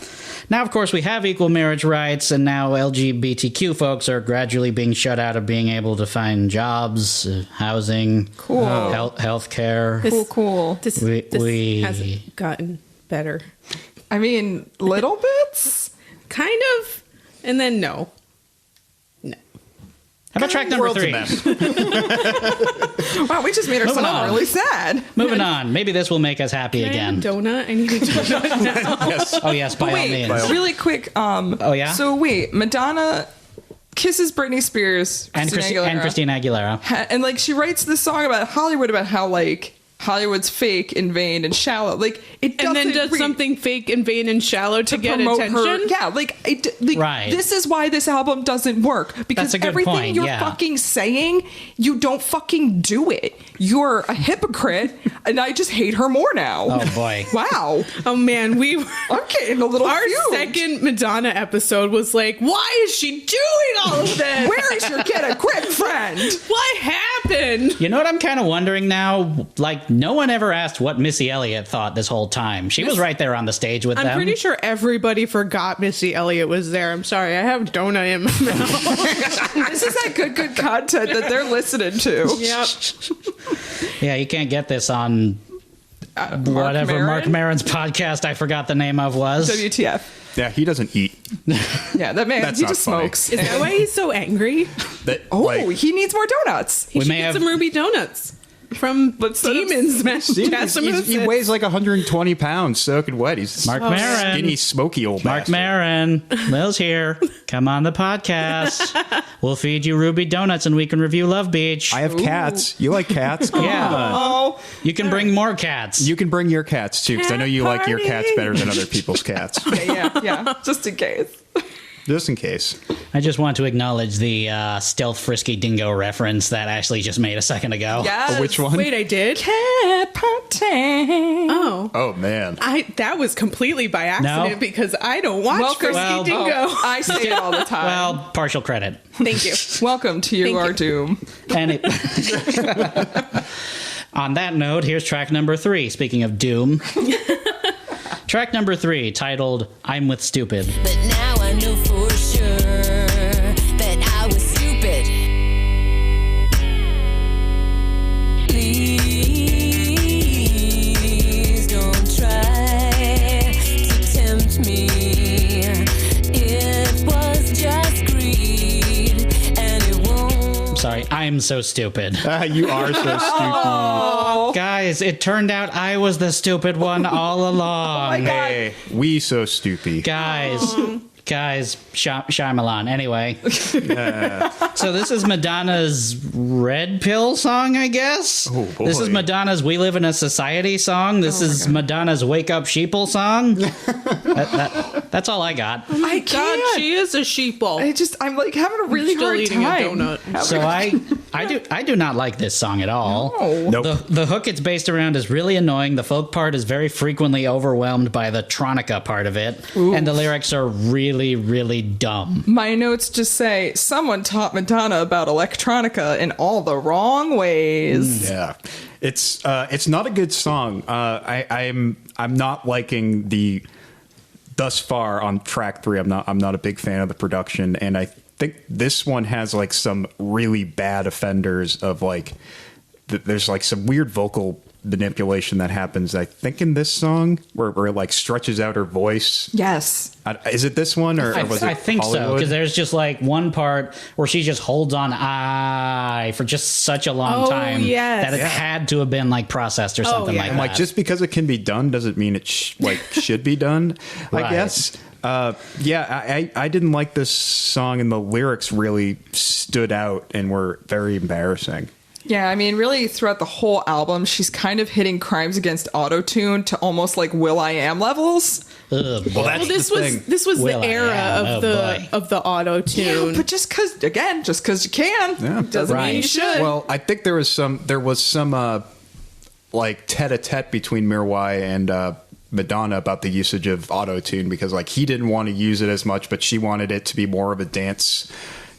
Now, of course, we have equal marriage rights, and now LGBTQ folks are gradually being shut out of being able to find jobs, housing, health care. Cool. This hasn't gotten better. I mean, little bits? Kind of, and then no. How about track number 3? Wow, we just made our song really sad. Moving on. Maybe this will make us happy again. Donut? I need a donut now. Yes. Oh, yes, by all means. Really quick. Oh, yeah? So, wait. Madonna kisses Britney Spears and Christina Aguilera. And, like, she writes this song about Hollywood, about how, like, Hollywood's fake and vain and shallow. Like, it doesn't... And then does something fake and vain and shallow to get attention? Yeah, right. This is why this album doesn't work. Because everything you're fucking saying, you don't fucking do it. You're a hypocrite, and I just hate her more now. Oh, boy. Wow. Oh, man, I'm getting a little Our huge. second Madonna episode was like, why is she doing all of this? Where is your get a grip, friend? What happened? You know what I'm kind of wondering now? Like, no one ever asked what Missy Elliott thought this whole time. She was right there on the stage with them. I'm pretty sure everybody forgot Missy Elliott was there. I'm sorry, I have donut in my mouth. This is that good content that they're listening to. Yep. Yeah, you can't get this on whatever Mark Maron's podcast I forgot the name of was. WTF. Yeah, he doesn't eat. Yeah, that man, he just funny. smokes. Is that why he's so angry? He needs more donuts. He should get some Ruby donuts. From Demons, man. He weighs like 120 pounds, soaking wet. He's Mark Maron. Skinny, smoky old Mark bastard. Maron. Lil's here. Come on the podcast. We'll feed you Ruby donuts and we can review Love Beach. I have cats. You like cats? Yeah. Oh. You can bring more cats. You can bring your cats too, because I know you like your cats better than other people's cats. Yeah. Just in case. Just in case. I just want to acknowledge the stealth frisky dingo reference that Ashleigh just made a second ago. Yes. Which one? Wait, I did? Cat party. Oh, man. That was completely by accident because I don't watch Frisky Dingo. I say it all the time. Well, partial credit. Thank you. Welcome to our doom. And on that note, here's track number 3. Speaking of doom. Track number 3, titled I'm With Stupid. But now I know for sure that I was stupid. Please don't try to tempt me. It was just greed and it won't. I'm sorry, I'm so stupid. You are so stupid. Oh. Guys, it turned out I was the stupid one all along. Hey, we so stupid. Guys, Shyamalan. Anyway. So this is Madonna's Red Pill song, I guess? Oh, boy. This is Madonna's We Live in a Society song. This is Madonna's Wake Up Sheeple song. That's all I got. Oh my God, she is a sheeple. I'm like having a really hard eating time. a donut. So I do not like this song at all. No. Nope. The hook it's based around is really annoying. The folk part is very frequently overwhelmed by the tronica part of it. Ooh. And the lyrics are really, really dumb. My notes just say someone taught Madonna about electronica in all the wrong ways. Yeah. It's not a good song. I'm not liking the thus far on track 3. I'm not a big fan of the production, and I think this one has like some really bad offenders of like there's like some weird vocal manipulation that happens, I think, in this song where it like stretches out her voice. Yes. Is it this one or was it I think Hollywood? so, because there's just like one part where she just holds on I for just such a long time that it had to have been like processed or something like that. I'm like, just because it can be done doesn't mean it should be done. Right. I guess. I didn't like this song, and the lyrics really stood out and were very embarrassing. Yeah, I mean, really, throughout the whole album, she's kind of hitting Crimes Against Autotune to almost like Will.i.am levels. Well, this was the era of the auto-tune. Yeah, but just because you can, doesn't mean you should. Well, I think there was some like tete-a-tete between Mirwais and Madonna about the usage of auto-tune, because like he didn't want to use it as much, but she wanted it to be more of a dance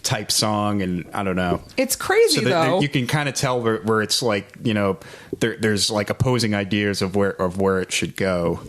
type song, and I don't know. It's crazy, though. You can kind of tell where it's like, you know, there's like opposing ideas of where it should go.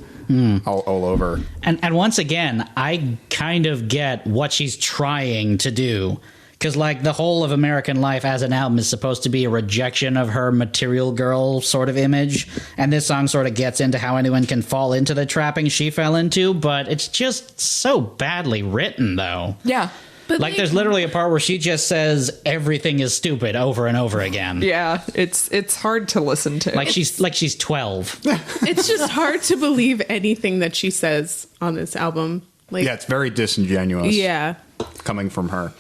All over. And once again, I kind of get what she's trying to do. Because, like, the whole of American Life as an album is supposed to be a rejection of her material girl sort of image. And this song sort of gets into how anyone can fall into the trappings she fell into. But it's just so badly written, though. Yeah. But like, there's literally a part where she just says everything is stupid over and over again. Yeah, it's hard to listen to. Like she's 12. It's just hard to believe anything that she says on this album. Like, yeah, it's very disingenuous. Yeah. Coming from her.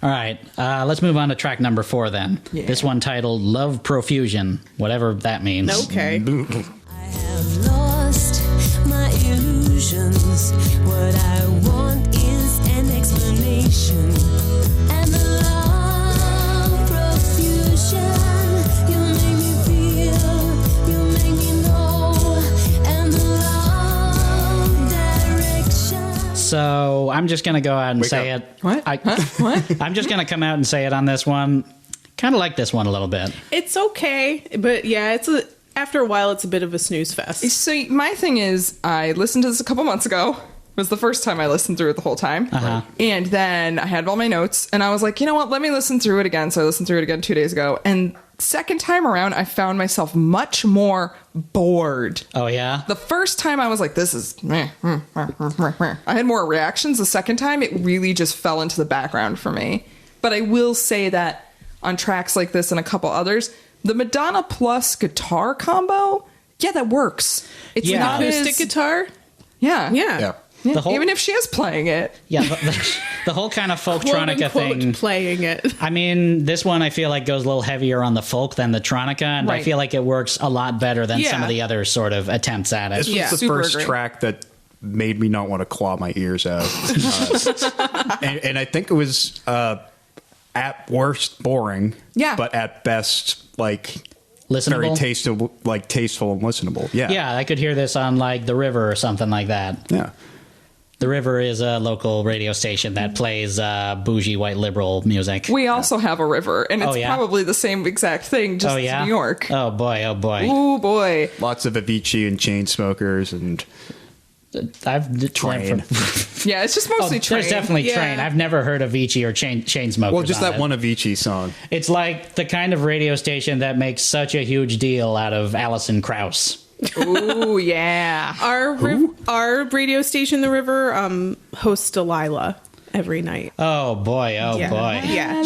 All right, let's move on to track number 4 then. Yeah. This one titled Love Profusion, whatever that means. Okay. I have lost my illusions. What I want is an explanation. And the love profusion, you make me feel, you make me know. And the love direction. So I'm just going to go out and say up. it. What? What? I'm just going to come out and say it on this one. Kind of like this one a little bit. It's okay, but yeah, after a while, it's a bit of a snooze fest. So my thing is, I listened to this a couple months ago. It was the first time I listened through it the whole time. Uh-huh. And then I had all my notes, and I was like, you know what, let me listen through it again. So I listened through it again 2 days ago. And second time around, I found myself much more bored. Oh, yeah? The first time I was like, this is... I had more reactions. The second time, it really just fell into the background for me. But I will say that on tracks like this and a couple others, the Madonna plus guitar combo, yeah, that works. It's not acoustic guitar. Yeah. Yeah. The whole, even if she is playing it. Yeah, the whole kind of folktronica thing. Playing it. I mean, this one I feel like goes a little heavier on the folk than the tronica, and I feel like it works a lot better than some of the other sort of attempts at it. This was the first track that made me not want to claw my ears out. And I think it was at worst boring, but at best like listenable, very tasteful and listenable. Yeah, I could hear this on like The River or something like that. Yeah. The River is a local radio station that plays bougie white liberal music. We also have a river, and it's probably the same exact thing, just New York. Oh boy, oh boy. Oh boy. Lots of Avicii and Chainsmokers and Train. Yeah, it's just mostly Train. There's definitely Train. I've never heard Avicii or Chainsmokers. Well, just that one Avicii song. It's like the kind of radio station that makes such a huge deal out of Alison Krauss. Ooh, yeah. Our radio station, The River, hosts Delilah every night. Oh boy, oh boy. Yeah.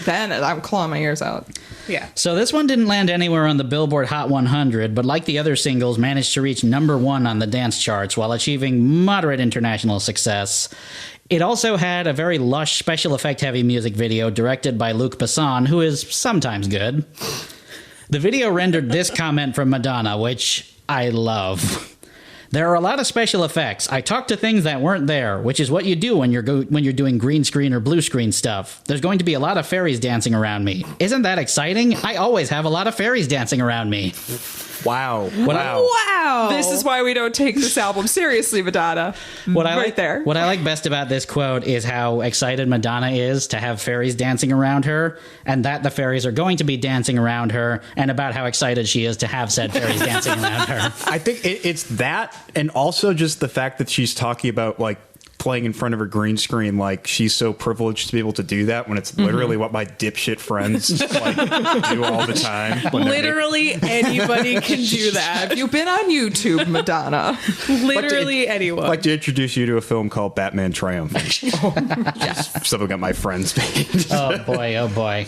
Then I'm clawing my ears out. Yeah. So this one didn't land anywhere on the Billboard Hot 100, but like the other singles, managed to reach #1 on the dance charts while achieving moderate international success. It also had a very lush, special effect heavy music video directed by Luc Besson, who is sometimes good. The video rendered this comment from Madonna, which I love. There are a lot of special effects. I talked to things that weren't there, which is what you do when you're doing green screen or blue screen stuff. There's going to be a lot of fairies dancing around me. Isn't that exciting? I always have a lot of fairies dancing around me. Wow. Wow. This is why we don't take this album seriously, Madonna. What I like best about this quote is how excited Madonna is to have fairies dancing around her, and that the fairies are going to be dancing around her, and about how excited she is to have said fairies dancing around her. I think it's that, and also just the fact that she's talking about like playing in front of her green screen, like she's so privileged to be able to do that when it's literally what my dipshit friends like do all the time. Literally anybody can do that. Have you been on YouTube, Madonna? Literally anyone. I'd like to introduce you to a film called Batman Triumphant. Something that my friends made. Oh boy, oh boy.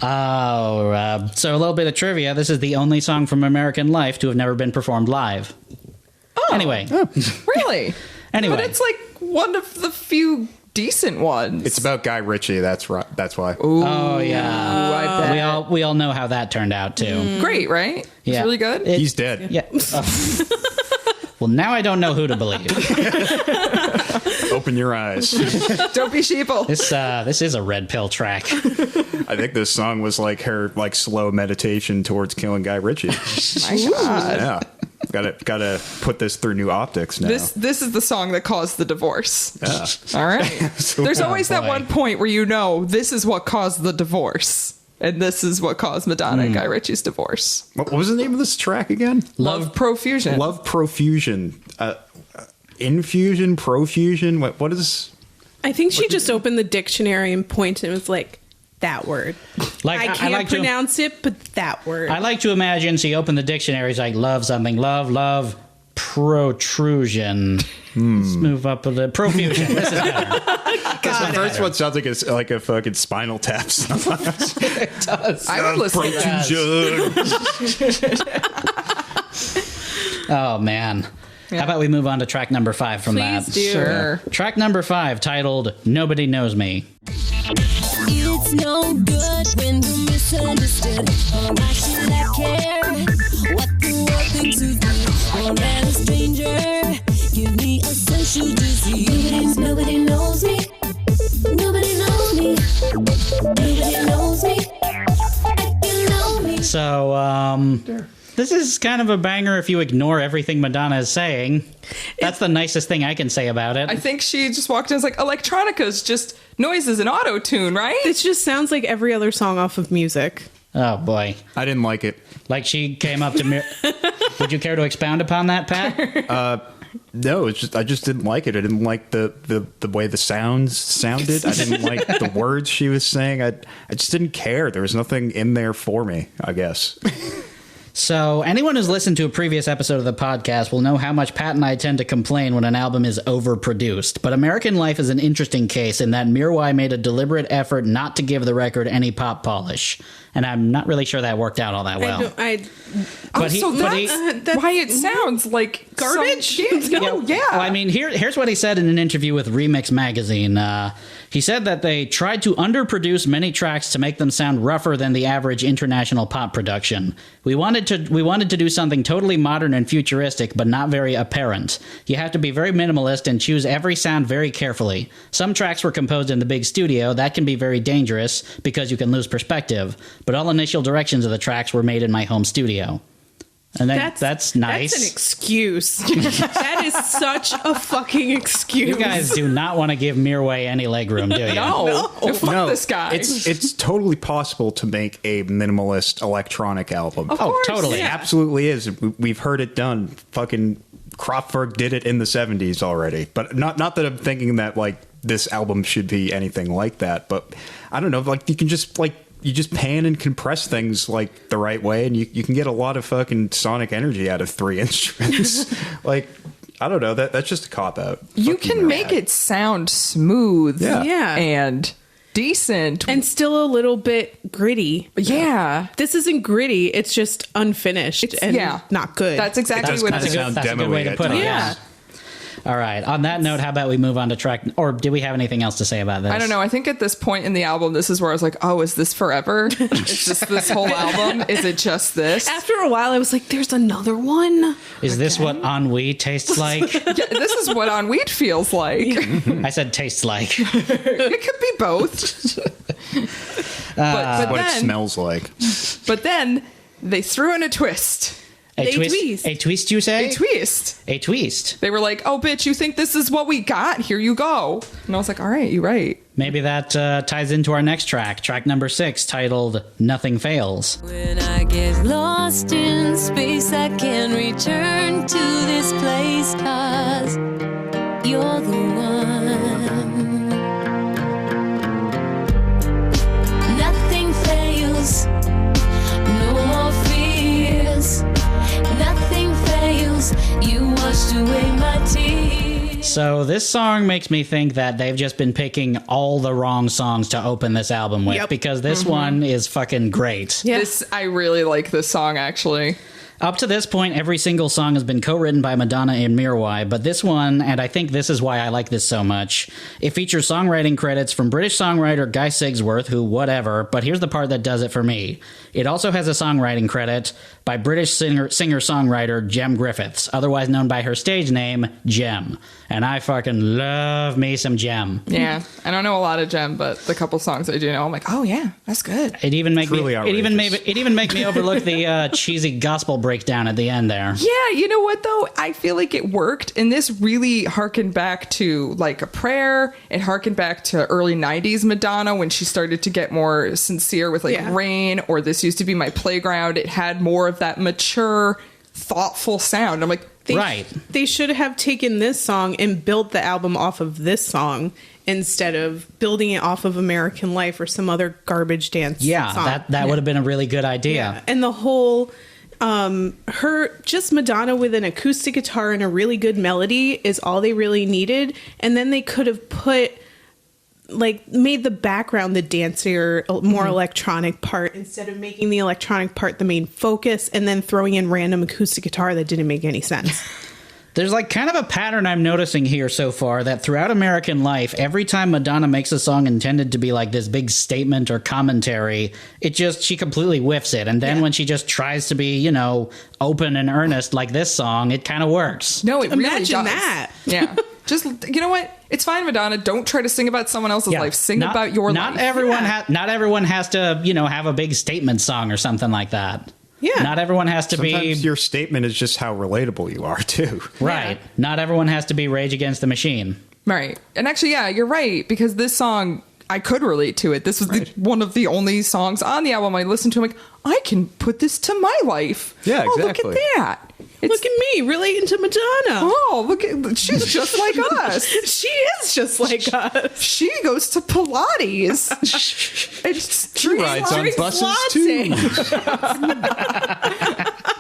So a little bit of trivia. This is the only song from American Life to have never been performed live. Oh. Anyway. Really? Anyway. But it's like one of the few decent ones. It's about Guy Ritchie. That's right. That's why. Ooh, oh yeah, I bet. we all know how that turned out too. Great, right? Yeah. It's really good. He's dead. Yeah. Well, now I don't know who to believe. Open your eyes. Don't be sheeple. This is a red pill track. I think this song was like her slow meditation towards killing Guy Ritchie. My God. Yeah. Gotta put this through new optics now. This is the song that caused the divorce. Yeah. All right. There's always that one point where you know this is what caused the divorce. And this is what caused Madonna and Guy Ritchie's divorce. What was the name of this track again? Love Profusion. Love Profusion. Infusion, profusion. What is? I think she just opened the dictionary and pointed and was like, that word. Like I can't pronounce it, but that word. I like to imagine she opened the dictionary. It's like love something, love, protrusion. Let's move up a little. Profusion. This is better. The first one sounds like a fucking Spinal Tap song. It does. I would listen to that. Oh man. Yeah. How about we move on to track number 5 from Please that? do. Sure. Track number 5, titled "Nobody Knows Me." It's no good when we're misunderstood. Why should I care what the world thinks of me? Or let a stranger give me a social disease. Nobody knows me. Nobody knows me. Nobody knows me. I can know me. So, this is kind of a banger if you ignore everything Madonna is saying. That's the nicest thing I can say about it. I think she just walked in and was like, electronica's just noises and auto-tune, right? It just sounds like every other song off of Music. Oh boy. I didn't like it. Like she came up to me. Would you care to expound upon that, Pat? No, I just didn't like it. I didn't like the way the sounds sounded. I didn't like the words she was saying. I just didn't care. There was nothing in there for me, I guess. So anyone who's listened to a previous episode of the podcast will know how much Pat and I tend to complain when an album is overproduced. But American Life is an interesting case in that Mirwais made a deliberate effort not to give the record any pop polish. And I'm not really sure that worked out all that well. That's why it sounds like garbage? Yeah. Well, I mean, here's what he said in an interview with Remix Magazine. He said that they tried to underproduce many tracks to make them sound rougher than the average international pop production. We wanted to do something totally modern and futuristic, but not very apparent. You have to be very minimalist and choose every sound very carefully. Some tracks were composed in the big studio. That can be very dangerous because you can lose perspective. But all initial directions of the tracks were made in my home studio. And that's nice. That's an excuse. That is such a fucking excuse. You guys do not want to give Mirwais any legroom, do you? No. Fuck this guy. It's totally possible to make a minimalist electronic album. Of course, totally. It absolutely is. We've heard it done. Fucking Kraftwerk did it in the 70s already. But not that I'm thinking that this album should be anything like that. But I don't know. You can just you just pan and compress things the right way, and you can get a lot of fucking sonic energy out of 3 instruments. I don't know. That's just a cop out. You can make it sound smooth, Yeah. and decent, and still a little bit gritty. Yeah, this isn't gritty. It's just unfinished and not good. That's exactly what it is. That's a good way to put it. Yeah. All right. On that note, how about we move on to track... Or do we have anything else to say about this? I don't know. I think at this point in the album, this is where I was like, oh, is this forever? Is this whole album? Is it just this? After a while, I was like, there's another one. Is this what ennui tastes like? Yeah, this is what ennui feels like. I said tastes like. It could be both. but what then, it smells like. But then they threw in a twist. A twist, you say? A twist. A twist. They were like, oh, bitch, you think this is what we got? Here you go. And I was like, all right, you're right. Maybe that ties into our next track number 6, titled Nothing Fails. When I get lost in space, I can return to this place, 'cause you're the one. Nothing fails, no more fears. Nothing fails, you washed away my tears. So this song makes me think that they've just been picking all the wrong songs to open this album with, because this one is fucking great. Yes, I really like this song, actually. Up to this point, every single song has been co-written by Madonna and Mirwais, but this one, and I think this is why I like this so much, it features songwriting credits from British songwriter Guy Sigsworth, who whatever, but here's the part that does it for me. It also has a songwriting credit by British singer-songwriter Jem Griffiths, otherwise known by her stage name, Jem. And I fucking love me some Jem. Yeah, I don't know a lot of Jem, but the couple songs I do know, I'm like, oh yeah, that's good. It even make me overlook the cheesy gospel breakdown at the end there. Yeah, you know what though? I feel like it worked, and this really harkened back to like a prayer. It harkened back to early '90s Madonna when she started to get more sincere with like Rain, or This Used to Be My Playground. It had more of that mature, thoughtful sound. I'm like, they should have taken this song and built the album off of this song instead of building it off of American Life or some other garbage dance song. That would have been a really good idea. Yeah. And the whole just Madonna with an acoustic guitar and a really good melody is all they really needed. And then they could have made the background the dancier, more electronic part instead of making the electronic part the main focus and then throwing in random acoustic guitar that didn't make any sense. There's like kind of a pattern I'm noticing here so far that throughout American Life, every time Madonna makes a song intended to be like this big statement or commentary, she completely whiffs it. And then when she just tries to be, open and earnest like this song, it kind of works. No, it really does. Imagine that. Yeah. Just, you know what? It's fine, Madonna. Don't try to sing about someone else's life. Sing about your life. Not everyone has to, have a big statement song or something like that. Yeah. Not everyone has to be... Sometimes your statement is just how relatable you are, too. Right. Yeah. Not everyone has to be Rage Against the Machine. Right. And actually, yeah, you're right. Because this song, I could relate to it. This was one of the only songs on the album I listened to. I'm like, I can put this to my life. Yeah, exactly. Oh, look at that. Look at me relating to Madonna. Oh, look at she's just like us. She is just like us. She goes to Pilates. She rides on buses too.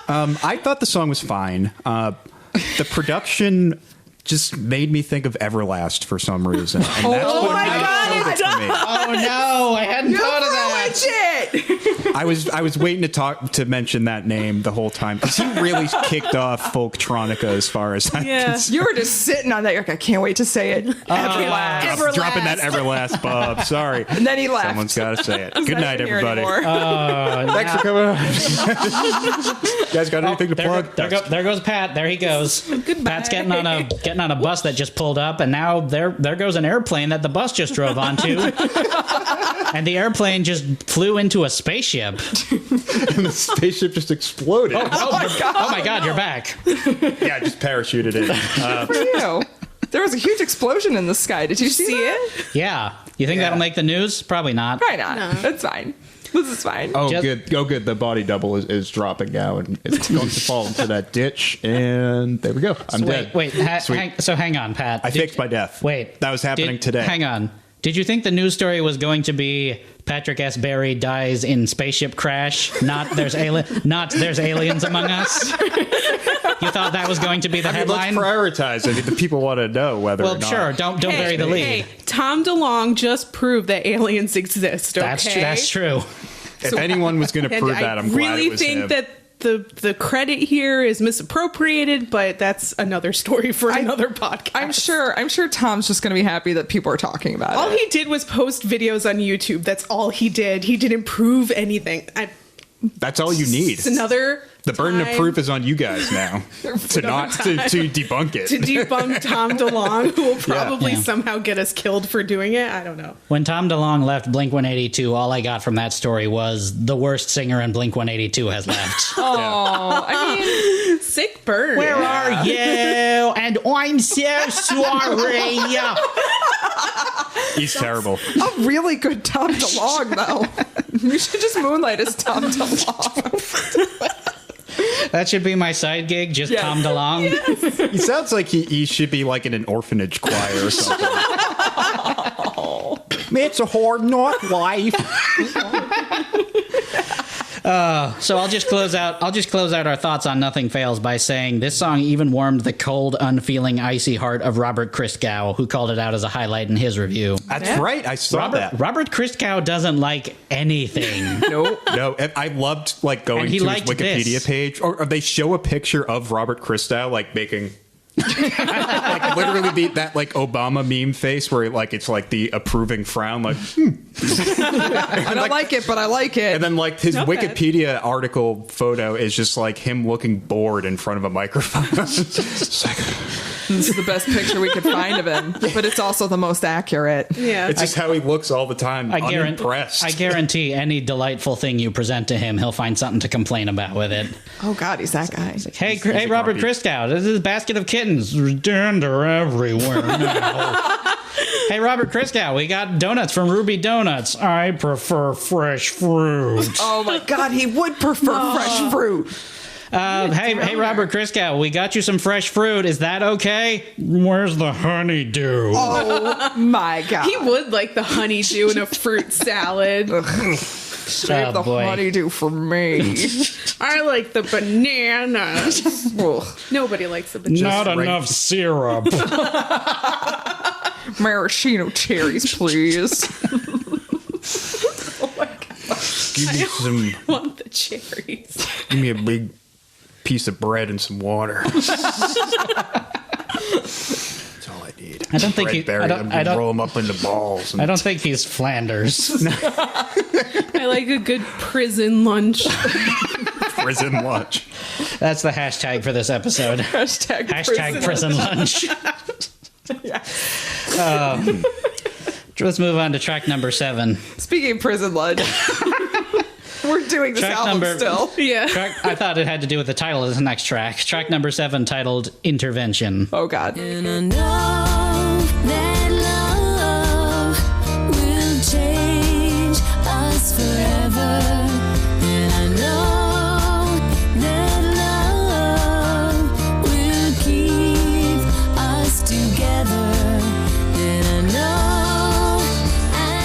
I thought the song was fine. The production just made me think of Everlast for some reason. And oh my God, it does. Oh no, I hadn't thought of that. It. I was waiting to mention that name the whole time because he really kicked off folktronica as far as I'm concerned. You were just sitting on that. You're like, I can't wait to say it. Everlast. Dropping that Everlast, Bob. Sorry. And then he left. Someone's got to say it. Good night, everybody. Thanks for coming on. You guys got anything to plug? There goes Pat. There he goes. Goodbye. Pat's getting on a bus that just pulled up, and now there goes an airplane that the bus just drove onto. And the airplane just flew into a spaceship. And the spaceship just exploded. Oh my God, you're back. Yeah, just parachuted in. For you. There was a huge explosion in the sky. Did you see it? Yeah. You think that'll make the news? Probably not. Probably not. No. That's fine. This is fine. Oh, good. Oh, good. The body double is dropping now, and it's going to fall into that ditch. And there we go. I'm dead. Wait. Hang on, Pat. I faked my death. Wait. That was happening today. Hang on. Did you think the news story was going to be Patrick S. Berry dies in spaceship crash? Not there's aliens among us? You thought that was going to be the headline? Let's prioritize. I mean, the people want to know whether or not. Well, sure. Don't bury the lead. Tom DeLonge just proved that aliens exist, okay? That's true. If anyone was going to prove that, I'm glad it was him. I really think that the credit here is misappropriated, but that's another story for another podcast. I'm sure Tom's just going to be happy that people are talking about it. All he did was post videos on YouTube. That's all he did. He didn't prove anything. That's all you need. It's another The burden of proof is on you guys now to debunk it. To debunk Tom DeLonge, who will probably somehow get us killed for doing it. I don't know. When Tom DeLonge left Blink-182, all I got from that story was the worst singer in Blink-182 has left. Oh, I mean, sick burn. Where are you? And I'm so sorry. He's terrible. A really good Tom DeLonge, though. You should just moonlight as Tom DeLonge. That should be my side gig, just Tom DeLonge. Yes. He sounds like he should be like in an orphanage choir or something. It's a hard knock life. So I'll just close out our thoughts on Nothing Fails by saying this song even warmed the cold, unfeeling, icy heart of Robert Christgau, who called it out as a highlight in his review. That's right. I saw that. Robert Christgau doesn't like anything. No. I loved like going to his Wikipedia page, or they show a picture of Robert Christgau like making. Like literally that like Obama meme face where like it's like the approving frown, like I don't like it, but I like it. And then like his Wikipedia article photo is just like him looking bored in front of a microphone. It's like, this is the best picture we could find of him, but it's also the most accurate. Yeah, it's just how he looks all the time. Unimpressed. I guarantee any delightful thing you present to him, he'll find something to complain about with it. Oh God, he's that guy. Like, hey, Robert Christgau, this is a basket of kittens. Dander everywhere now. Hey, Robert Christgau, we got donuts from Ruby Donuts. I prefer fresh fruit. Oh my God, he would prefer fresh fruit. Hey, Robert Christgau, we got you some fresh fruit. Is that okay? Where's the honeydew? Oh my God. He would like the honeydew in a fruit salad. Save the honeydew for me. I like the bananas. Nobody likes the bananas. Not enough syrup. Maraschino cherries, please. Oh my God. I want the cherries. Give me a big piece of bread and some water. That's all I need. I don't think I don't roll them up into balls. I don't think he's Flanders. I like a good prison lunch. Prison lunch. That's the hashtag for this episode. Hashtag prison lunch. Let's move on to track number 7. Speaking of prison lunch. We're doing this album still. Yeah. I thought it had to do with the title of this next track. Track number 7, titled Intervention. Oh, God. And I know that love will change us forever. And I know that love will keep us together. And I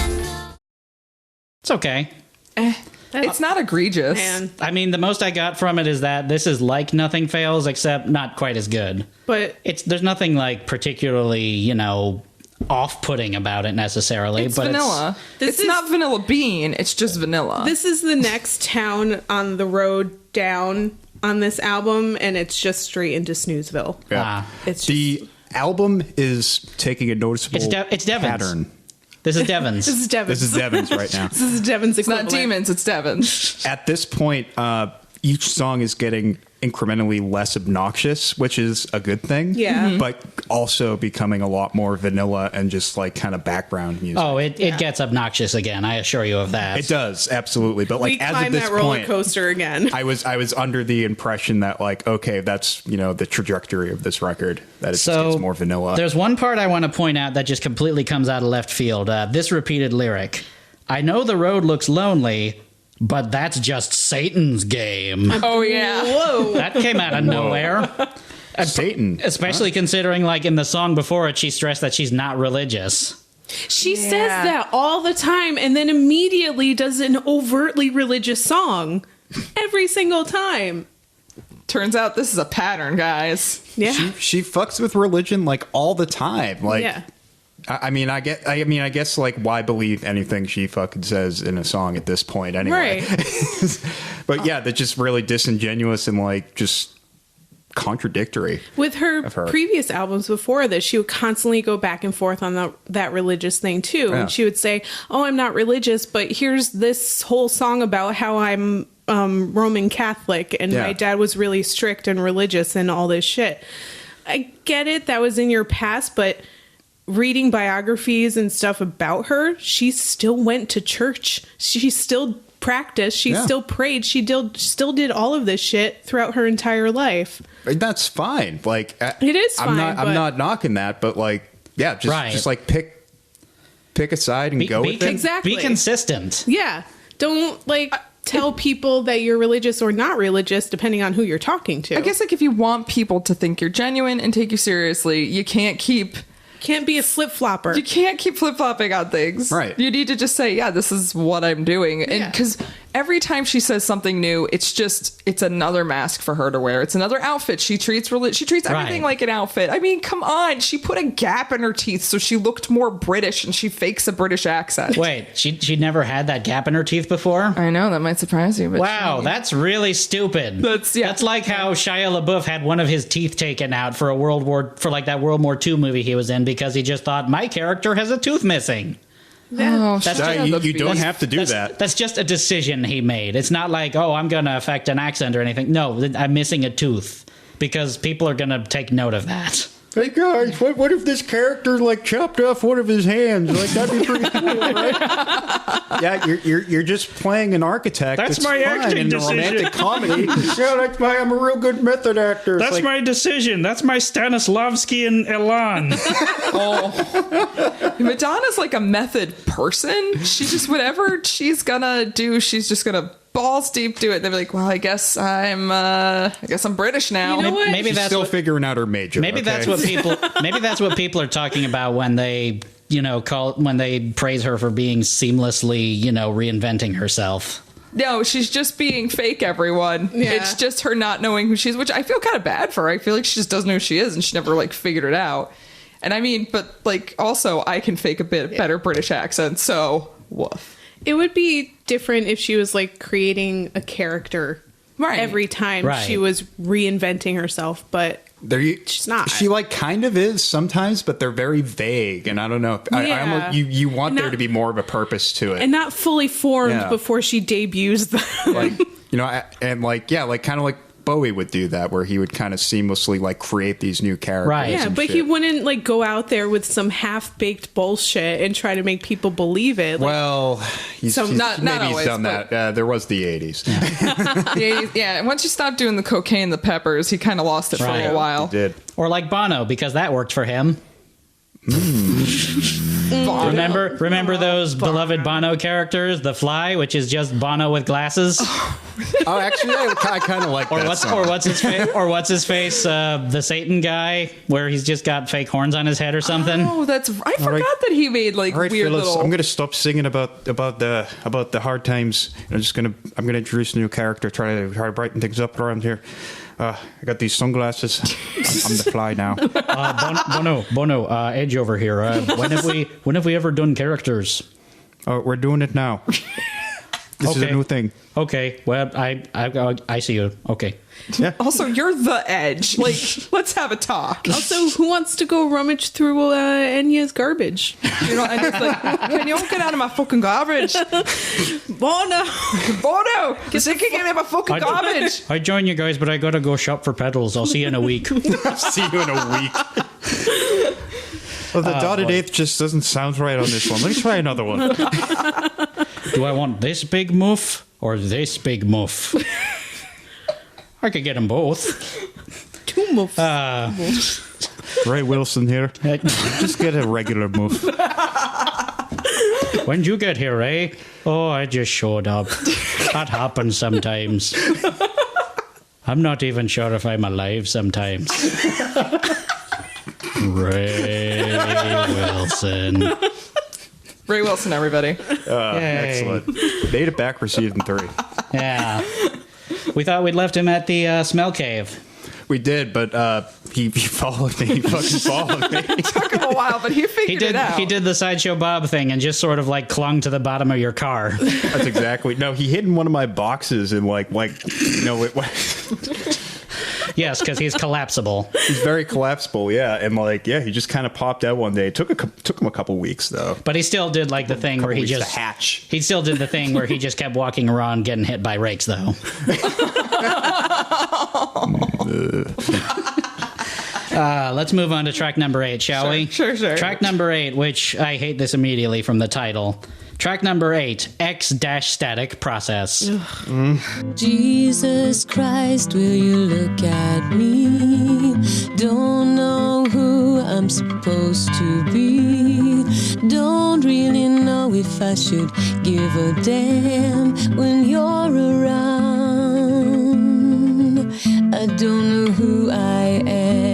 know. It's okay. It's not egregious. Man. I mean, the most I got from it is that this is like Nothing Fails, except not quite as good. But there's nothing like particularly, off-putting about it necessarily. It's but vanilla. It's not Vanilla Bean. It's just vanilla. This is the next town on the road down on this album, and it's just straight into Snoozeville. Yeah. It's just, the album is taking a noticeable it's Devon's. pattern. This is Devon's. This is Devon's. This is Devon's right now. This is Devon's equivalent. It's not Demons, it's Devon's. At this point, each song is getting incrementally less obnoxious, which is a good thing. Yeah. Mm-hmm. But also becoming a lot more vanilla and just like kind of background music. Oh, it gets obnoxious again. I assure you of that. It does, absolutely. But like We as climb of this that roller point, coaster again. I was under the impression that like, okay, that's the trajectory of this record, that it just gets more vanilla. There's one part I want to point out that just completely comes out of left field. This repeated lyric. I know the road looks lonely, but that's just Satan's game. Oh, yeah. Whoa. That came out of nowhere. Satan. Especially considering, like, in the song before it, she stressed that she's not religious. She says that all the time and then immediately does an overtly religious song every single time. Turns out this is a pattern, guys. Yeah. She fucks with religion like all the time. Like, yeah. I guess like why believe anything she fucking says in a song at this point anyway? Right. But yeah, that's just really disingenuous and like just contradictory. With her previous albums before this, she would constantly go back and forth on that religious thing too. Yeah. And she would say, "Oh, I'm not religious, but here's this whole song about how I'm Roman Catholic and my dad was really strict and religious and all this shit." I get it, that was in your past, but reading biographies and stuff about her, she still went to church. She still practiced. She still prayed. She still did all of this shit throughout her entire life. That's fine. Like it is fine. I'm not knocking that, but like, yeah, just like pick a side and go with it. Exactly. Be consistent. Yeah. Don't tell people that you're religious or not religious, depending on who you're talking to. I guess like if you want people to think you're genuine and take you seriously, you can't be a flip-flopper. You can't keep flip-flopping on things. Right. You need to just say, yeah, this is what I'm doing. And because every time she says something new, it's another mask for her to wear. It's another outfit. She treats everything like an outfit. I mean, come on. She put a gap in her teeth so she looked more British, and she fakes a British accent. Wait, she never had that gap in her teeth before? I know, that might surprise you. But wow, that's really stupid. That's like how Shia LaBeouf had one of his teeth taken out for that World War II movie he was in because he just thought, my character has a tooth missing. Yeah. You don't have to do that. That's just a decision he made. It's not like, oh, I'm going to affect an accent or anything. No, I'm missing a tooth because people are going to take note of that. Hey guys, what if this character like chopped off one of his hands? Like that'd be pretty cool, right? Yeah, you're just playing an architect. That's my acting decision. Romantic comedy. Yeah, I'm a real good method actor. That's my decision. That's my Stanislavski and Elan. Madonna's like a method person. She just whatever she's gonna do, she's just gonna balls deep do it. They're like, well, I guess I'm British now. You know what? Maybe that's still figuring out her major. Maybe that's what people are talking about when they, when they praise her for being seamlessly, reinventing herself. No, she's just being fake, everyone. Yeah. It's just her not knowing who she is, which I feel kind of bad for her. I feel like she just doesn't know who she is and she never figured it out. And I mean, but also I can fake a bit better British accent, so woof. It would be different if she was creating a character every time she was reinventing herself, but she's not. She kind of is sometimes, but they're very vague, and I don't know. Yeah. You want there to be more of a purpose to it, and not fully formed before she debuts them. Kind of like Bowie would do that, where he would kind of seamlessly create these new characters. Right. Yeah, but he wouldn't go out there with some half-baked bullshit and try to make people believe it. He's done that. There was the 80s. The 80s, yeah. Once you stop doing the cocaine, the peppers, he kind of lost it for a while. He did. Or like Bono, because that worked for him. Remember those beloved Bono characters, The Fly, which is just Bono with glasses. Oh, actually, I kind of like that song. Or what's his face? The Satan guy, where he's just got fake horns on his head or something. Oh, I forgot that he made weird Phyllis, little. I'm gonna stop singing about the hard times. I'm gonna introduce a new character. Try to brighten things up around here. I got these sunglasses. I'm the Fly now. Bono, Edge over here. When have we ever done characters? Oh, we're doing it now. This is a new thing. Okay. Well, I see you. Okay. Yeah. Also, you're the Edge. Let's have a talk. Also, who wants to go rummage through Enya's garbage? And it's can you all get out of my fucking garbage? Bono, get me my fucking garbage. I join you guys, but I gotta go shop for pedals. I'll see you in a week. See you in a week. Well, the dotted eighth just doesn't sound right on this one. Let me try another one. Do I want this big muff or this big muff? I could get them both. Two muffs. Ray Wilson here. Just get a regular muff. When'd you get here, Ray? Oh, I just showed up. That happens sometimes. I'm not even sure if I'm alive sometimes. Ray Wilson. Ray Wilson, everybody. Excellent. Made it back for season 3. Yeah. We thought we'd left him at the smell cave. We did, but he followed me. He fucking followed me. It took him a while, but he figured it out. He did the Sideshow Bob thing and just sort of clung to the bottom of your car. That's exactly. No, he hid in one of my boxes and Yes, because he's collapsible. He's very collapsible, yeah. And he just kind of popped out one day. It took him a couple weeks though. But he still did the thing where he just hatch. He still did the thing where he just kept walking around getting hit by rakes though. Let's move on to track number 8, shall we? Sure. Track number 8, which I hate this immediately from the title. Track number 8, X-static process. Jesus Christ, will you look at me? Don't know who I'm supposed to be. Don't really know if I should give a damn when you're around. I don't know who I am.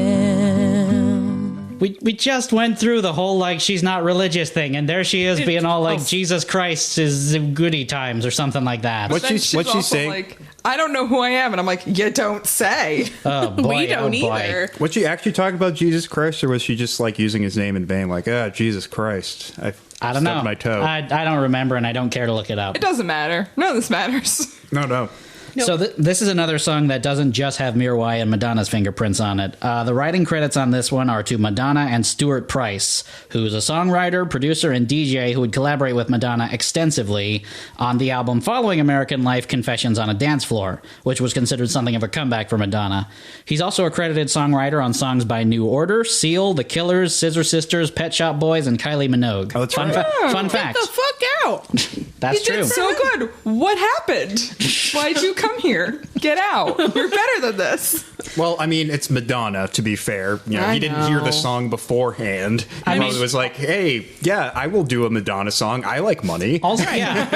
We just went through the whole, like, she's not religious thing, and there she is being all like, Jesus Christ is goody times or something like that. What's she saying? Like, I don't know who I am. And I'm like, you don't say. Oh, boy. We don't either. Was she actually talking about Jesus Christ, or was she just, like, using his name in vain? Like, Jesus Christ. I don't know. My toe. I don't remember, and I don't care to look it up. It doesn't matter. None of this matters. No. Nope. So this is another song that doesn't just have Mirwais and Madonna's fingerprints on it. The writing credits on this one are to Madonna and Stuart Price, who's a songwriter, producer, and DJ who would collaborate with Madonna extensively on the album following American Life, Confessions on a Dance Floor, which was considered something of a comeback for Madonna. He's also a credited songwriter on songs by New Order, Seal, The Killers, Scissor Sisters, Pet Shop Boys, and Kylie Minogue. Oh, that's fun fact. Get the fuck out. That's You true. did so good. What happened? Why'd you come here? Get out. You're better than this. Well, I mean, it's Madonna, to be fair. You know, he didn't hear the song beforehand. He probably was like, hey, yeah, I will do a Madonna song. I like money. Also, yeah.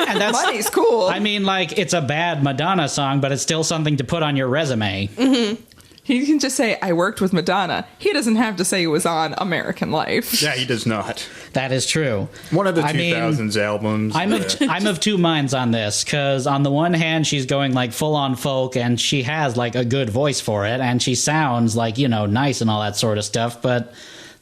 and that's Money's cool. I mean, like, it's a bad Madonna song, but it's still something to put on your resume. Mm-hmm. He can just say, I worked with Madonna. He doesn't have to say he was on American Life. Yeah, he does not. That is true. One of the 2000s albums. I'm of two minds on this, because on the one hand, she's going like full on folk, and she has like a good voice for it, and she sounds like, you know, nice and all that sort of stuff, but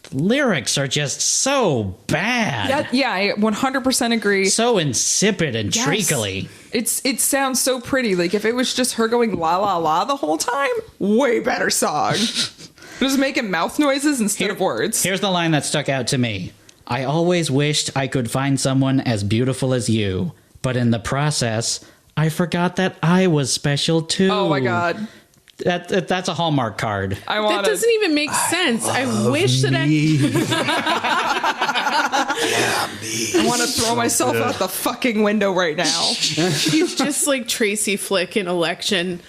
the lyrics are just so bad. Yeah, I 100% agree. So insipid and treacly. It sounds so pretty. Like, if it was just her going la la la the whole time, way better song. Just making mouth noises instead of words. Here's the line that stuck out to me. I always wished I could find someone as beautiful as you, but in the process, I forgot that I was special too. Oh my God. That's a Hallmark card. That doesn't even make sense. I wish that I want to throw myself out the fucking window right now. He's just like Tracy Flick in Election.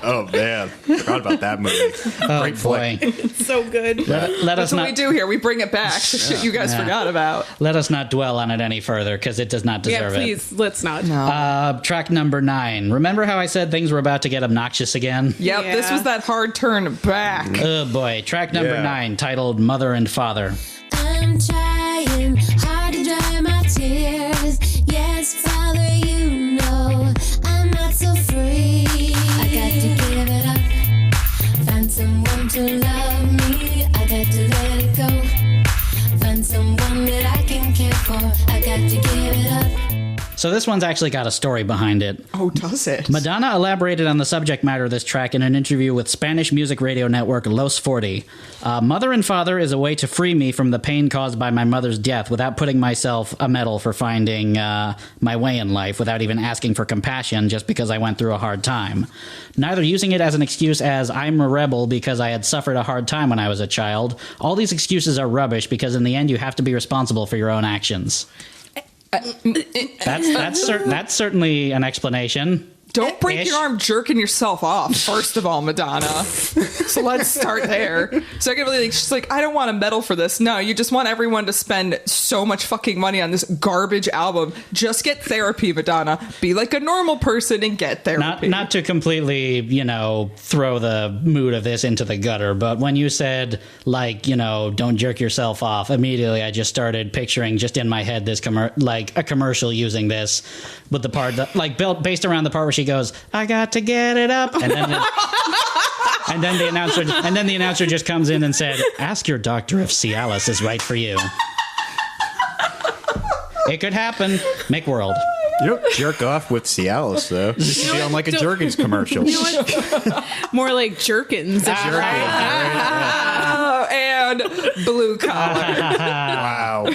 Oh, man. Forgot about that movie. Oh, Great boy. It's so good. Let us That's what not, we do here. We bring it back. The shit you guys forgot about. let us not dwell on it any further, because it does not deserve Yeah, please, let's not. Track number 9. Remember how I said things were about to get obnoxious again? Yep, Yeah. this was that hard turn back. Oh, boy. Track number 9, titled Mother and Father. I'm trying hard to dry my tears. Yes, Father, you know I'm not so free. I got to give it up. Find someone to love me. I got to let it go. Find someone that I can care for. I got to give it up. So this one's actually got a story behind it. Oh, does it? Madonna elaborated on the subject matter of this track in an interview with Spanish music radio network Los 40. Mother and Father is a way to free me from the pain caused by my mother's death without putting myself a medal for finding my way in life, without even asking for compassion just because I went through a hard time. Neither using it as an excuse as I'm a rebel because I had suffered a hard time when I was a child. All these excuses are rubbish, because in the end you have to be responsible for your own actions. That's certainly an explanation. Don't break your arm jerking yourself off, first of all, Madonna. So let's start there. Secondly, she's like, I don't want a medal for this. No, you just want everyone to spend so much fucking money on this garbage album. Just get therapy, Madonna. Be like a normal person and get therapy. Not to completely, throw the mood of this into the gutter, but when you said, like, don't jerk yourself off, immediately I just started picturing just in my head this a commercial using this, with the part that, like, based around the part where she goes, I got to get it up, and then the announcer just comes in and said, ask your doctor if Cialis is right for you. It could happen. McWorld. You don't jerk off with Cialis, though. You should be on like a Jergens commercial. More like Jerkins. Oh, and blue collar. Wow.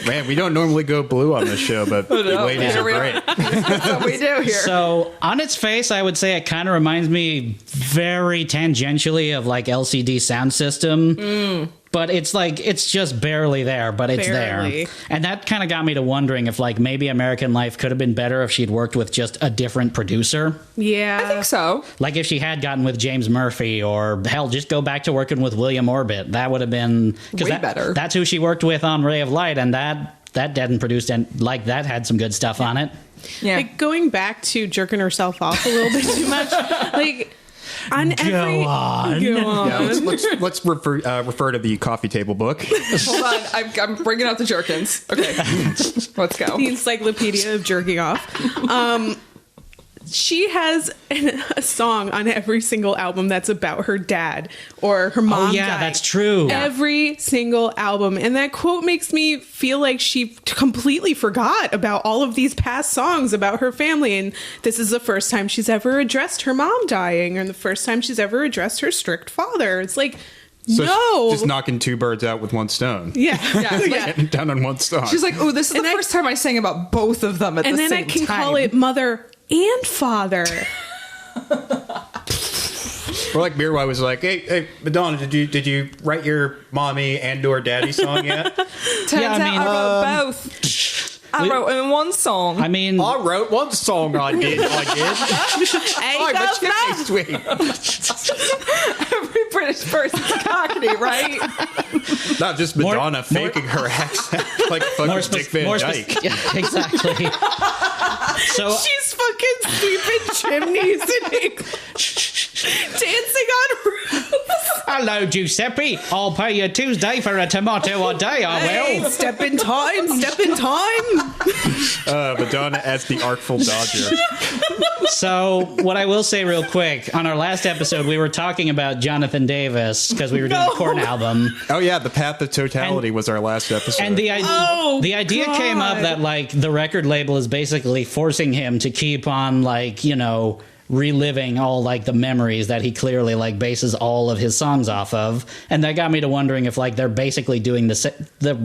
Man, we don't normally go blue on this show, but ladies are great. That's what we do here. So, on its face, I would say it kind of reminds me very tangentially of like LCD Sound System. But it's like, it's just barely there, but it's there. And that kind of got me to wondering if, like, maybe American Life could have been better if she'd worked with just a different producer. Yeah. I think so. Like if she had gotten with James Murphy, or hell, just go back to working with William Orbit. That would have been way better. That's who she worked with on Ray of Light, and that didn't produce, and like that had some good stuff on it. Yeah. Like, going back to jerking herself off a little bit too much, like, Go on. Yeah, let's refer to the coffee table book. Hold on, I'm bringing out the jerkins. Okay, let's go. The encyclopedia of jerking off. She has a song on every single album that's about her dad or her mom. Oh, yeah, died. that's true. Every single album. And that quote makes me feel like she completely forgot about all of these past songs about her family. And this is the first time she's ever addressed her mom dying, and the first time she's ever addressed her strict father. It's like, So no. just knocking two birds out with one stone. Yeah. Getting down on one stone. She's like, oh, this is the first time I sang about both of them at the same time. And then I can call it mother and father. Or like Mirwais was like, hey, Madonna, did you write your mommy and or daddy song yet? Turns out I wrote both. I wrote in one song. I mean, I wrote one song. I did. I'm a chimney sweep. Every British person's cockney, right? Not just Madonna faking her accent like fucking Dick Van Dyke. Yeah, exactly. So she's fucking sweeping chimneys and dancing on roofs. Hello, Giuseppe. I'll pay you Tuesday for a tomato a day, I will. Hey, step in time. Madonna as the Artful Dodger. So, what I will say real quick, on our last episode, we were talking about Jonathan Davis because we were doing the Korn album. Oh, yeah, The Path of Totality was our last episode. And the idea came up that, like, the record label is basically forcing him to keep on, like, you know, reliving all like the memories that he clearly like bases all of his songs off of, and that got me to wondering if like they're basically doing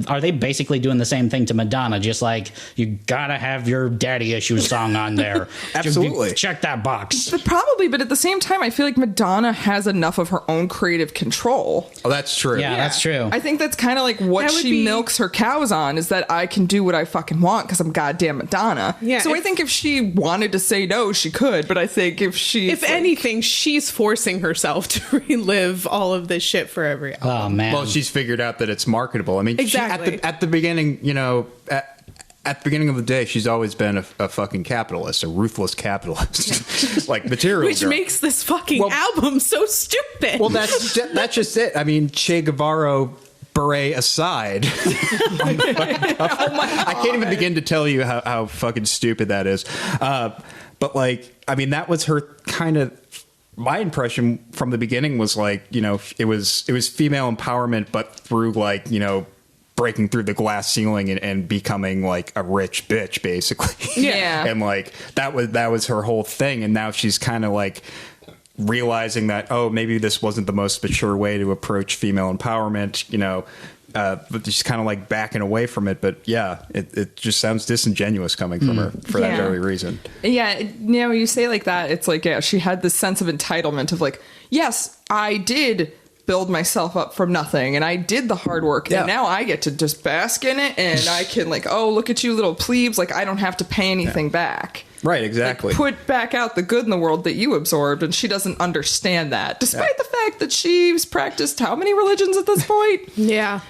are they basically doing the same thing to Madonna, just like you gotta have your daddy issues song on there. Absolutely, check that box. But at the same time, I feel like Madonna has enough of her own creative control. Oh, that's true. Yeah, that's true. I think that's kind of like what she milks her cows on, is that I can do what I fucking want because I'm goddamn Madonna. Yeah. So I think if she wanted to say no, she could, but I think if anything, she's forcing herself to relive all of this shit for every album. Oh man. Well, she's figured out that it's marketable. I mean, exactly. At the beginning, you know, at the beginning of the day, she's always been a fucking capitalist, a ruthless capitalist, like material. Which makes this fucking album so stupid. Well, that's just it. I mean, Che Guevara beret aside, oh my God. I can't even begin to tell you how fucking stupid that is. But like, I mean, that was her kind of. My impression from the beginning was like, you know, it was female empowerment, but through like, you know, breaking through the glass ceiling and becoming like a rich bitch, basically. Yeah. And like that was her whole thing, and now she's kind of like realizing that, oh, maybe this wasn't the most mature way to approach female empowerment, you know. But she's kind of like backing away from it. But yeah, it just sounds disingenuous coming from her for that very reason. Yeah, you know, you say like that, it's like, yeah, she had this sense of entitlement of like, yes, I did build myself up from nothing and I did the hard work and now I get to just bask in it and I can like, oh, look at you little plebes, like I don't have to pay anything back. Right, exactly. Like, put back out the good in the world that you absorbed, and she doesn't understand that, despite the fact that she's practiced how many religions at this point? Yeah.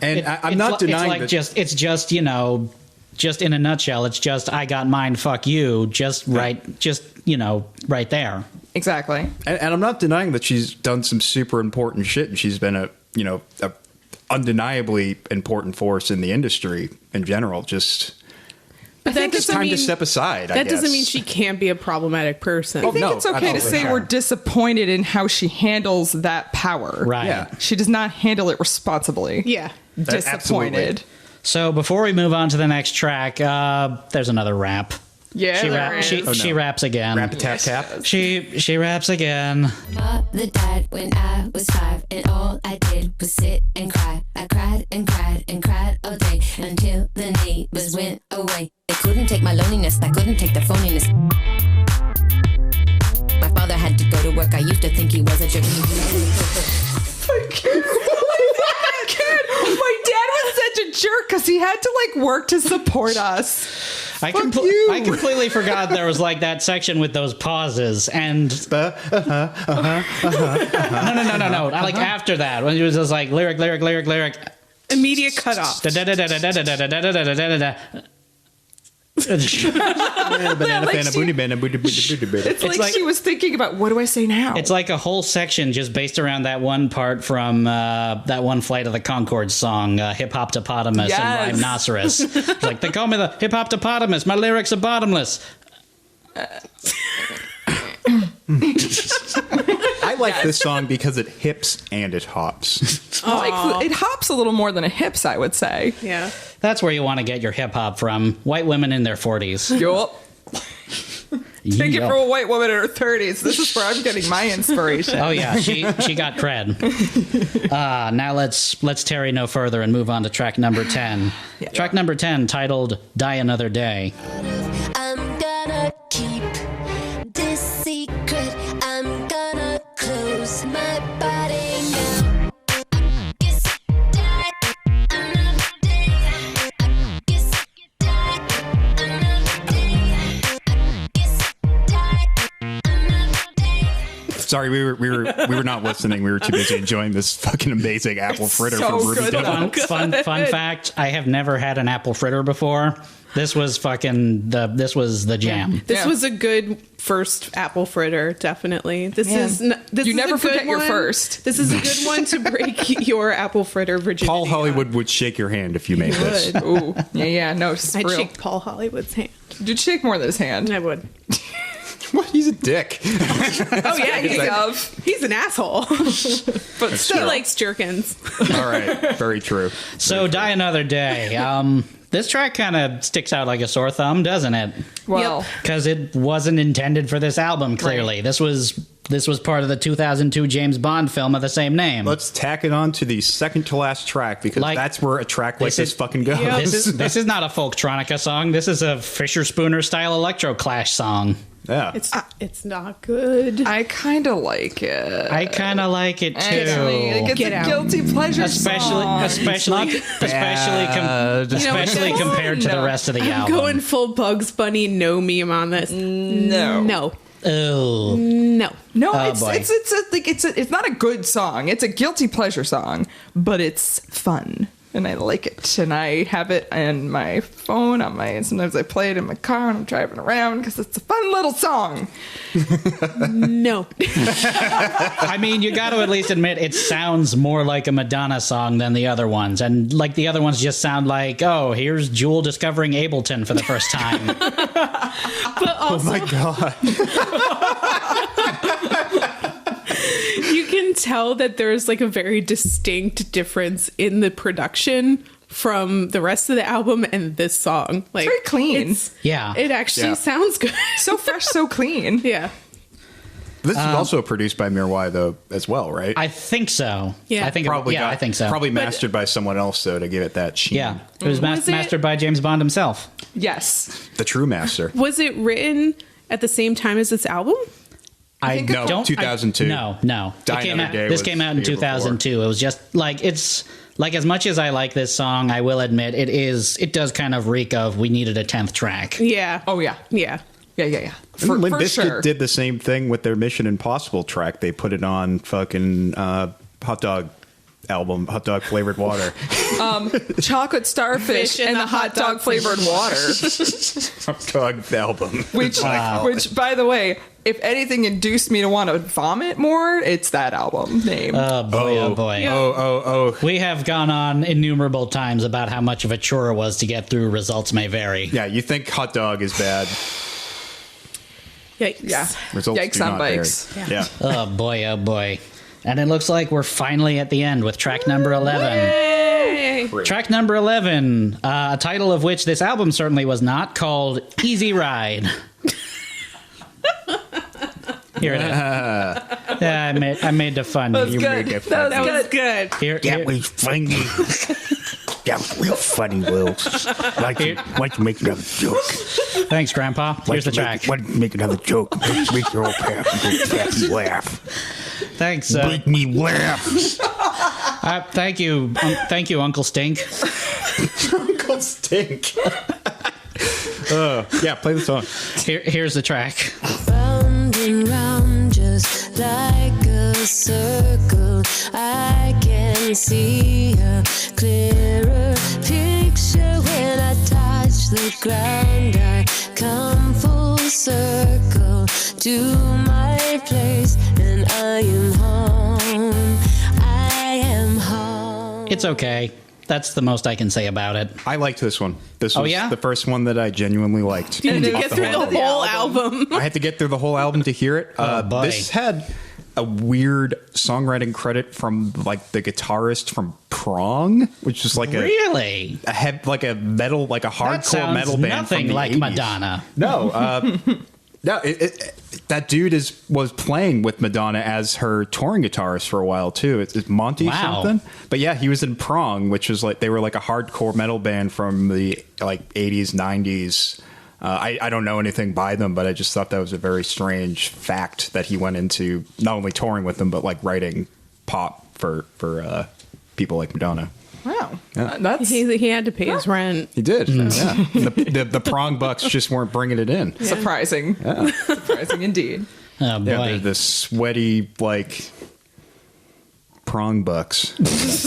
And I'm not denying it's like it's just, you know, just in a nutshell, it's just I got mine, fuck you, just you know, right there. Exactly. And I'm not denying that she's done some super important shit, and she's been a undeniably important force in the industry in general. I think it's time to step aside. That doesn't mean she can't be a problematic person. I think it's okay to say we're disappointed in how she handles that power. Right. Yeah. She does not handle it responsibly. Yeah. Disappointed. Absolutely. So before we move on to the next track, there's another rap. Yeah, she raps again. Rap-a-tap-tap. She raps again. Mother died when I was 5, and all I did was sit and cry. I cried and cried and cried all day until the neighbors went away. They couldn't take my loneliness, I couldn't take the phoniness. My father had to go to work, I used to think he was a jerk. I can't. My dad was such a jerk because he had to like work to support us. I completely forgot there was like that section with those pauses and no. Like after that, when it was just like lyric, immediate cutoff. Banana, like banana, booty, banana, booty, booty, booty, booty. It's like she was thinking about, what do I say now? It's like a whole section just based around that one part from that one Flight of the Conchords song, Hip-Hop-Topotamus and Rhinoceros. It's like, they call me the Hip-Hop-Topotamus. My lyrics are bottomless. I like this song because it hips and it hops. Like, it hops a little more than it hips, I would say. Yeah. That's where you want to get your hip-hop from. White women in their 40s. Yup. Take it from a white woman in her 30s. This is where I'm getting my inspiration. Oh yeah, she got cred. Now let's tarry no further and move on to track number 10. Yeah. Track number 10, titled "Die Another Day." I'm gonna keep this secret. I'm gonna close my body now. Sorry, we were not listening. We were too busy enjoying this fucking amazing apple fritter from Ruby Dillon. Fun fact: I have never had an apple fritter before. This was the jam. This was a good first apple fritter, definitely. This you is never a good forget your one. first. This is a good one to break your apple fritter virginity. Paul Hollywood would shake your hand if you made this. Ooh, yeah, no, it's I'd real. shake Paul Hollywood's hand. You'd shake more than his hand. I would. What? He's a dick. Oh yeah, he's an asshole. But still, he likes jerkins. All right, very true. So, "Die Another Day." This track kind of sticks out like a sore thumb, doesn't it? Well, because it wasn't intended for this album. Clearly, right. This was part of the 2002 James Bond film of the same name. Let's tack it on to the second to last track, because that's where a track like this fucking goes. Yep. This is not a folktronica song. This is a Fisher Spooner style electro clash song. Yeah, it's not good. I kind of like it. I kind of like it too. It's a guilty pleasure song. Especially compared to the rest of the album. I'm going full Bugs Bunny no meme on this. No. Oh no! It's not a good song. It's a guilty pleasure song, but it's fun, and I like it. And I have it on my phone. Sometimes I play it in my car when I'm driving around because it's a fun little song. No. I mean, you got to at least admit it sounds more like a Madonna song than the other ones, and like the other ones just sound like, oh, here's Jewel discovering Ableton for the first time. But also, oh my god. You can tell that there's like a very distinct difference in the production from the rest of the album and this song. Like, it's very clean. It actually sounds good. So fresh, so clean. Yeah. This is also produced by Mirwais, though, as well, right? I think so. Yeah. I think so. Probably mastered by someone else, though, to give it that sheen. Yeah. It was mastered by James Bond himself. Yes. The true master. Was it written at the same time as this album? No, 2002. No. This came out in 2002. Before. It was just like, it's like, as much as I like this song, I will admit it does kind of reek of we needed a 10th track. Yeah. Oh, yeah. Yeah. Yeah. Limp Bizkit did the same thing with their Mission Impossible track. They put it on fucking hot dog album, hot dog flavored water. Chocolate starfish and the hot dog flavored water. Hot dog album. Which, by the way, if anything induced me to want to vomit more, it's that album name. Oh boy. Yeah. Oh. We have gone on innumerable times about how much of a chore it was to get through Results May Vary. Yeah, you think hot dog is bad. Yikes. Yeah. Results Yikes on bikes. Yeah. Oh boy. And it looks like we're finally at the end with track number 11. Yay! Track number 11, a title of which this album certainly was not, called Easy Ride. Here it is. Yeah, I made the fun. That was good. That was good. Here. Was funny. That was real funny, Will. Why don't you make another joke? Thanks, Grandpa. Here's the track. Why don't you make another joke? Make your old happy laugh. Thanks. Make me laugh. Thank you, Uncle Stink. Uncle Stink. Yeah, play the song. Here's the track. Round and round, just like a circle, I can see a clearer picture when I touch the ground. I come full circle to my place, and I am home. I am home. It's okay. That's the most I can say about it. I liked this one. This was the first one that I genuinely liked. You had to get through the whole album. I had to get through the whole album to hear it. This had a weird songwriting credit from like the guitarist from Prong, which is like a metal, like a hardcore metal band. Nothing from the like 80s. Madonna. No, no, that dude was playing with Madonna as her touring guitarist for a while too. It's Monty something. But yeah, he was in Prong, which was like they were like a hardcore metal band from the like 80s, 90s. I don't know anything by them, but I just thought that was a very strange fact that he went into not only touring with them, but like writing pop for people like Madonna. Wow. Yeah. He had to pay his rent. He did. Yeah. The Prong bucks just weren't bringing it in. Yeah. Surprising. Yeah. Surprising indeed. Oh, boy. Yeah, the sweaty, like, Prong bucks.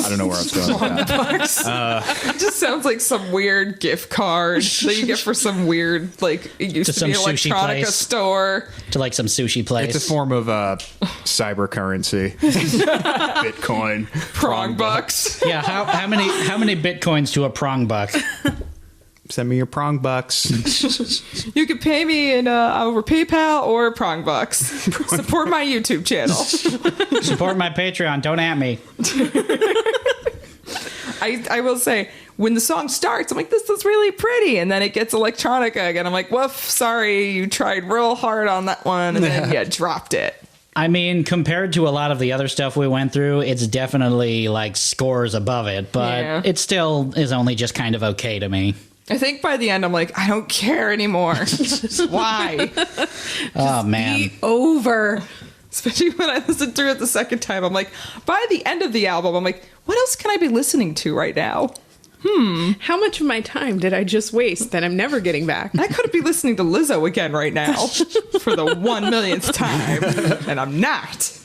I don't know where I was going with that. It just sounds like some weird gift card that you get for some weird, like, it used to be an electronica store. To like some sushi place. It's a form of cyber currency. Bitcoin. Prong bucks. Yeah, how many bitcoins to a prong buck? Send me your prong bucks. You can pay me in over PayPal or prong bucks. Support my YouTube channel. Support my Patreon. Don't at me. I will say, when the song starts, I'm like, this is really pretty. And then it gets electronica again. I'm like, woof, sorry, you tried real hard on that one. And then you dropped it. I mean, compared to a lot of the other stuff we went through, it's definitely like scores above it. But it still is only just kind of okay to me. I think by the end, I'm like, I don't care anymore. Why? Oh, man. Be over. Especially when I listened through it the second time. I'm like, by the end of the album, I'm like, what else can I be listening to right now? How much of my time did I just waste that I'm never getting back? I could be listening to Lizzo again right now for the 1 millionth time. And I'm not.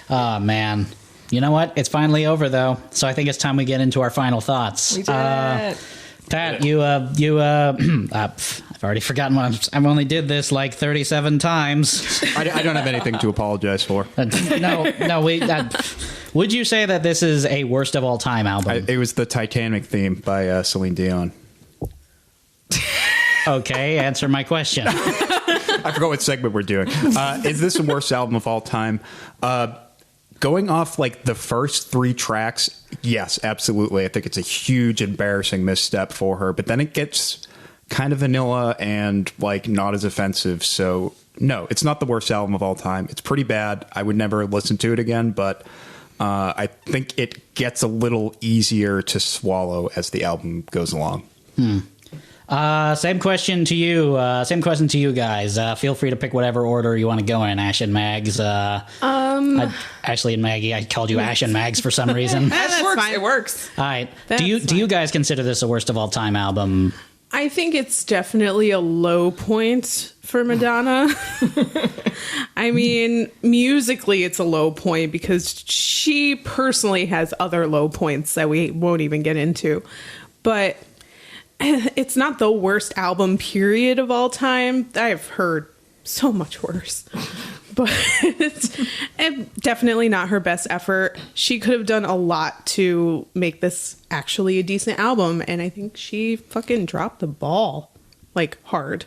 Oh, man. You know what? It's finally over, though. So I think it's time we get into our final thoughts. We did it. Pat, I've already forgotten what I've only did this like 37 times. I don't have anything to apologize for. Would you say that this is a worst of all time album? It was the Titanic theme by Celine Dion. Okay, answer my question. I forgot what segment we're doing. Is this the worst album of all time? Going off like the first 3 tracks, yes, absolutely. I think it's a huge, embarrassing misstep for her. But then it gets kind of vanilla and like not as offensive. So no, it's not the worst album of all time. It's pretty bad. I would never listen to it again. But I think it gets a little easier to swallow as the album goes along. Same question to you. Same question to you guys. Feel free to pick whatever order you want to go in. Ash and Mags. Ashley and Maggie. I called you Ash and Mags for some reason. That works. Fine. It works. All right. Do you guys consider this a worst of all time album? I think it's definitely a low point for Madonna. I mean, musically, it's a low point because she personally has other low points that we won't even get into. But it's not the worst album period of all time. I've heard so much worse. But it's definitely not her best effort. She could have done a lot to make this actually a decent album, and I think she fucking dropped the ball, like, hard.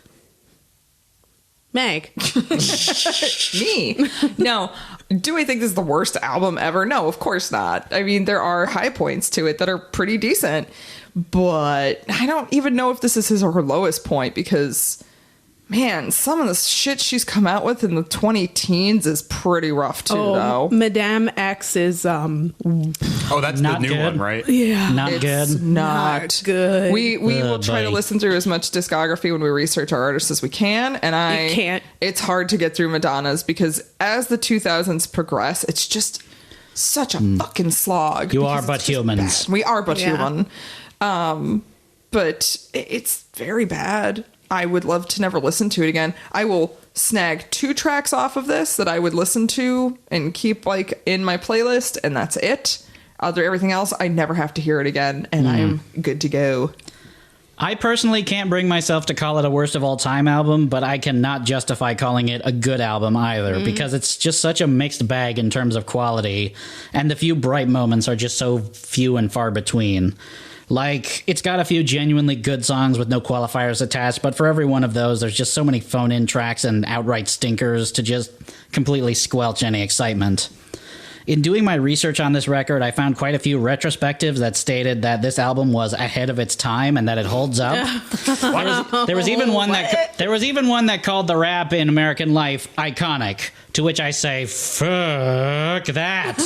Meg. Me? No. Do I think this is the worst album ever? No, of course not. I mean, there are high points to it that are pretty decent, but I don't even know if this is his or her lowest point because, man, some of the shit she's come out with in the 20-teens is pretty rough too, though. Madame X is that's not the new good. one, right? Yeah. Not good. Not good. We will try to buddy. listen through as much discography when we research our artists as we can, and You can't. It's hard to get through Madonna's because as the 2000s progress, it's just such a fucking slog. You because are but it's just humans. bad. We are but Yeah. human. But it's very bad. I would love to never listen to it again. I will snag 2 tracks off of this that I would listen to and keep like in my playlist, and that's it. Everything else, I never have to hear it again, and I am good to go. I personally can't bring myself to call it a worst of all time album, but I cannot justify calling it a good album either, because it's just such a mixed bag in terms of quality, and the few bright moments are just so few and far between. Like, it's got a few genuinely good songs with no qualifiers attached, but for every one of those, there's just so many phone-in tracks and outright stinkers to just completely squelch any excitement. In doing my research on this record, I found quite a few retrospectives that stated that this album was ahead of its time and that it holds up. There was even one that called the rap in American Life iconic, to which I say, fuck that.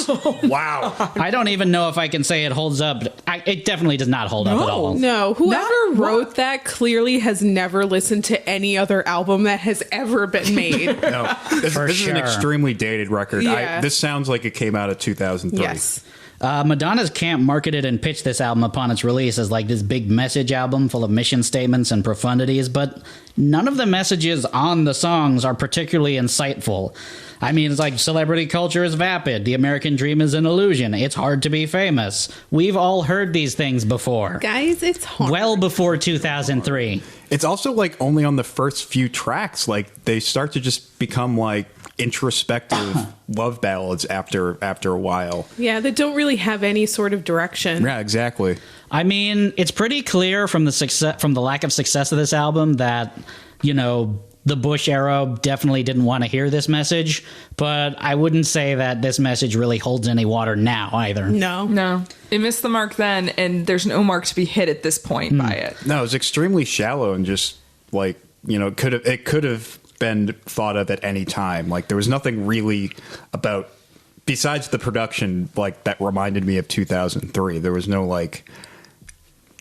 Wow. I don't even know if I can say it holds up. It definitely does not hold up at all. No, whoever wrote that clearly has never listened to any other album that has ever been made. No, this is an extremely dated record. Yeah. This sounds like it came out of 2003. Yes. Madonna's camp marketed and pitched this album upon its release as like this big message album full of mission statements and profundities, but none of the messages on the songs are particularly insightful. I mean, it's like celebrity culture is vapid, the American dream is an illusion, it's hard to be famous. We've all heard these things before. Guys, it's hard. Well before 2003. It's also like only on the first few tracks, like they start to just become like introspective love ballads after a while. Yeah, that don't really have any sort of direction. Yeah, exactly. I mean, it's pretty clear from the lack of success of this album that, you know, the Bush era definitely didn't want to hear this message, but I wouldn't say that this message really holds any water now either. No. It missed the mark then, and there's no mark to be hit at this point by it. No, it was extremely shallow and just like, you know, it could have been thought of at any time. Like there was nothing really about, besides the production, like that reminded me of 2003. There was no like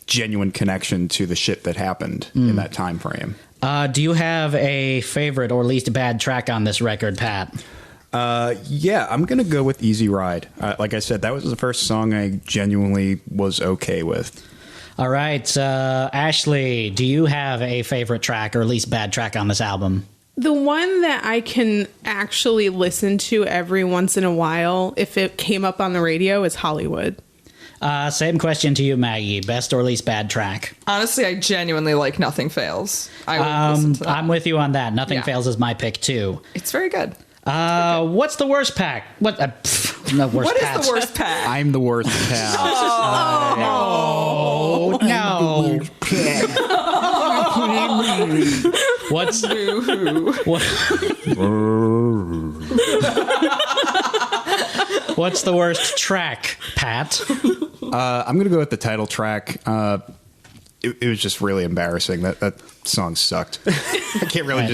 genuine connection to the shit that happened in that time frame. Do you have a favorite or least bad track on this record, Pat? Yeah, I'm gonna go with Easy Ride. Like I said, that was the first song I genuinely was okay with. All right, Ashleigh, do you have a favorite track or least bad track on this album? The one that I can actually listen to every once in a while, if it came up on the radio, is Hollywood. Same question to you, Maggie. Best or least bad track? Honestly, I genuinely like Nothing Fails. I would listen to that. I'm with you on that. Nothing Fails is my pick, too. It's very good. What's the worst pack? What is the worst pack? I'm the worst pack. Oh, no. What's the worst track, Pat? I'm gonna go with the title track. It was just really embarrassing. That song sucked. I can't really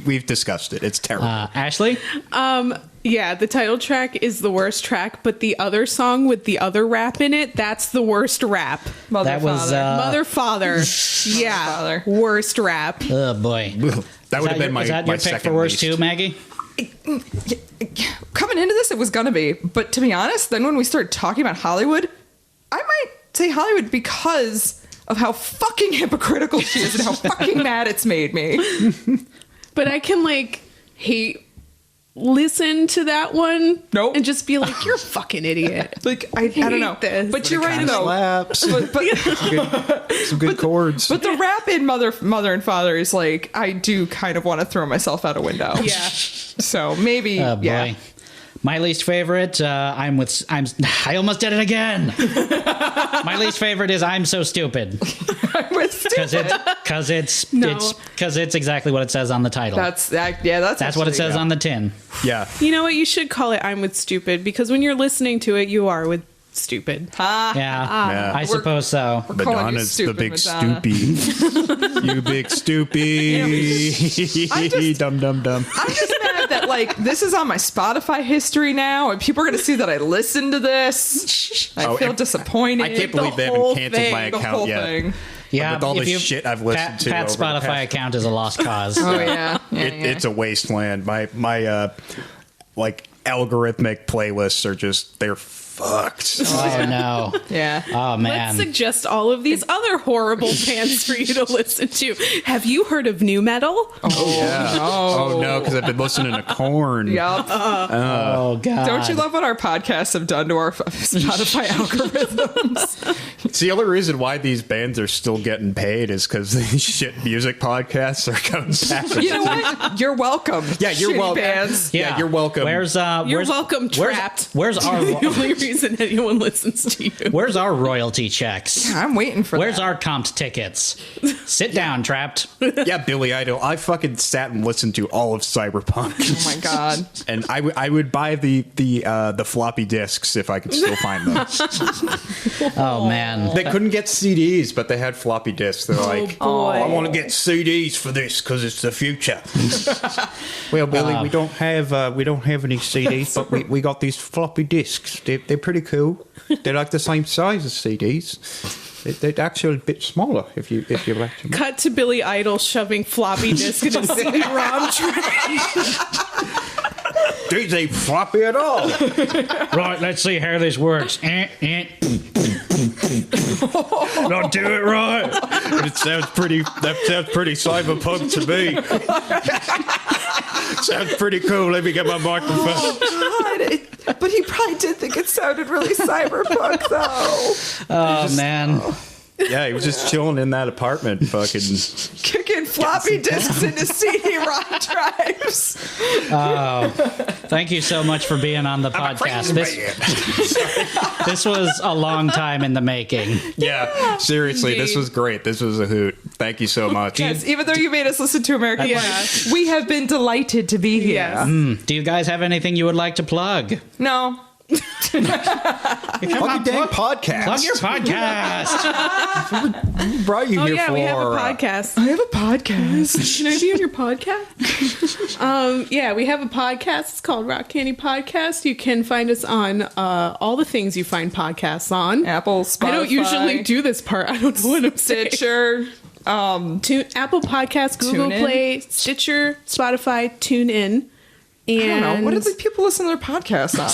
we've discussed it. It's terrible. Ashleigh? Yeah, the title track is the worst track, but the other song with the other rap in it, that's the worst rap. Mother, Father. Yeah, Father. Worst rap. Oh, boy. That would have been my Is that your pick for worst, too, Maggie? Coming into this, it was gonna be, but to be honest, then when we started talking about Hollywood, I might say Hollywood because of how fucking hypocritical she is and how fucking mad it's made me. But I can listen to that one and just be like, you're a fucking idiot. Like I don't know this. But you're right though. Slaps. But some good chords. But the rap in Mother and Father is like, I do kind of want to throw myself out a window. Yeah. So maybe boy. My least favorite, I almost did it again. My least favorite is I'm So Stupid. Because it's exactly what it says on the title. That's what it says on the tin. Yeah. You know what? You should call it I'm with Stupid, because when you're listening to it, you are with Stupid. I suppose so. Madonna's the big stoopy. You big stoopy. Dum dum dum. I'm just mad that like this is on my Spotify history now, and people are going to see that I listened to this. I feel disappointed. I can't believe they haven't canceled my account yet. Thing. Yeah, with all this shit I've listened to. Pat's Spotify account is a lost cause. It's a wasteland. My like algorithmic playlists are just they're fucked. Oh no. Yeah. Oh man. Let's suggest all of these other horrible bands for you to listen to. Have you heard of new metal? Oh yeah. Oh no, because I've been listening to Korn. Yep. Oh god. Don't you love what our podcasts have done to our Spotify algorithms? It's the only reason why these bands are still getting paid is because these shit music podcasts are coming back. You know what? You're welcome. Yeah, you're shitty welcome. Bands. Yeah, you're welcome. You're welcome, Trapped. Where's our the only reason anyone listens to you. Where's our royalty checks? Yeah, I'm waiting for Where's that. our comped tickets? Sit down, Trapped. Yeah, Billy Idol. I fucking sat and listened to all of Cyberpunk. Oh my god. And I would buy the floppy disks if I could still find them. Oh man. They couldn't get CDs, but they had floppy disks. They're like, boy. I want to get CDs for this because it's the future. Well, Billy, we don't have any CDs, but we got these floppy disks. They're pretty cool. They're like the same size as CDs. They're actually a bit smaller if you like them. Cut to Billy Idol shoving floppy disk in a CD-ROM tray. These ain't floppy at all. Right, let's see how this works. Don't do it right. That sounds pretty cyberpunk to me. Sounds pretty cool. Let me get my microphone. Oh god. But he probably did think it sounded really cyberpunk though. Oh man. Yeah, he was just chilling in that apartment, fucking Kicking floppy disks into CD-ROM drives. Thank you so much for being on the podcast. This was a long time in the making. Yeah, seriously, this was great. This was a hoot. Thank you so much. Yes, even though you made us listen to American Life, we have been delighted to be here. Yes. Do you guys have anything you would like to plug? No. Plug your dang podcast. Plug your podcast. Who brought you Oh here yeah, for? we have a podcast. I have a podcast. Can I be on your podcast? Yeah, we have a podcast. It's called Rock Candy Podcast. You can find us on all the things you find podcasts on. Apple, Spotify. I don't usually do this part. I don't know what I'm saying. Stitcher. Apple Podcasts, Google TuneIn. Play, Stitcher, Spotify, TuneIn. I don't know. And What do the people listen to their podcasts on?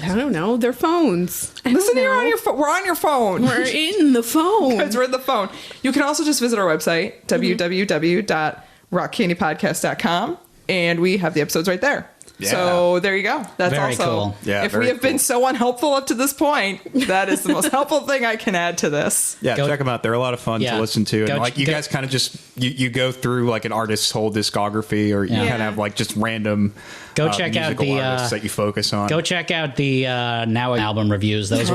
I don't know. Their phones. Listen here on your phone. We're on your phone. We're in the phone. Because we're in the phone. You can also just visit our website, www.rockcandypodcast.com, and we have the episodes right there. Yeah. So there you go. That's Very also cool. Yeah, if very we have been cool. so unhelpful up to this point, that is the most helpful thing I can add to this. Yeah, Go- check them out. They're a lot of fun Yeah. to listen to. And Go- like you go- guys kind of just you go through like an artist's whole discography, or you Yeah. kind of have like just random Go check out musical the, artists that you focus on. Go check out the Now album reviews. Those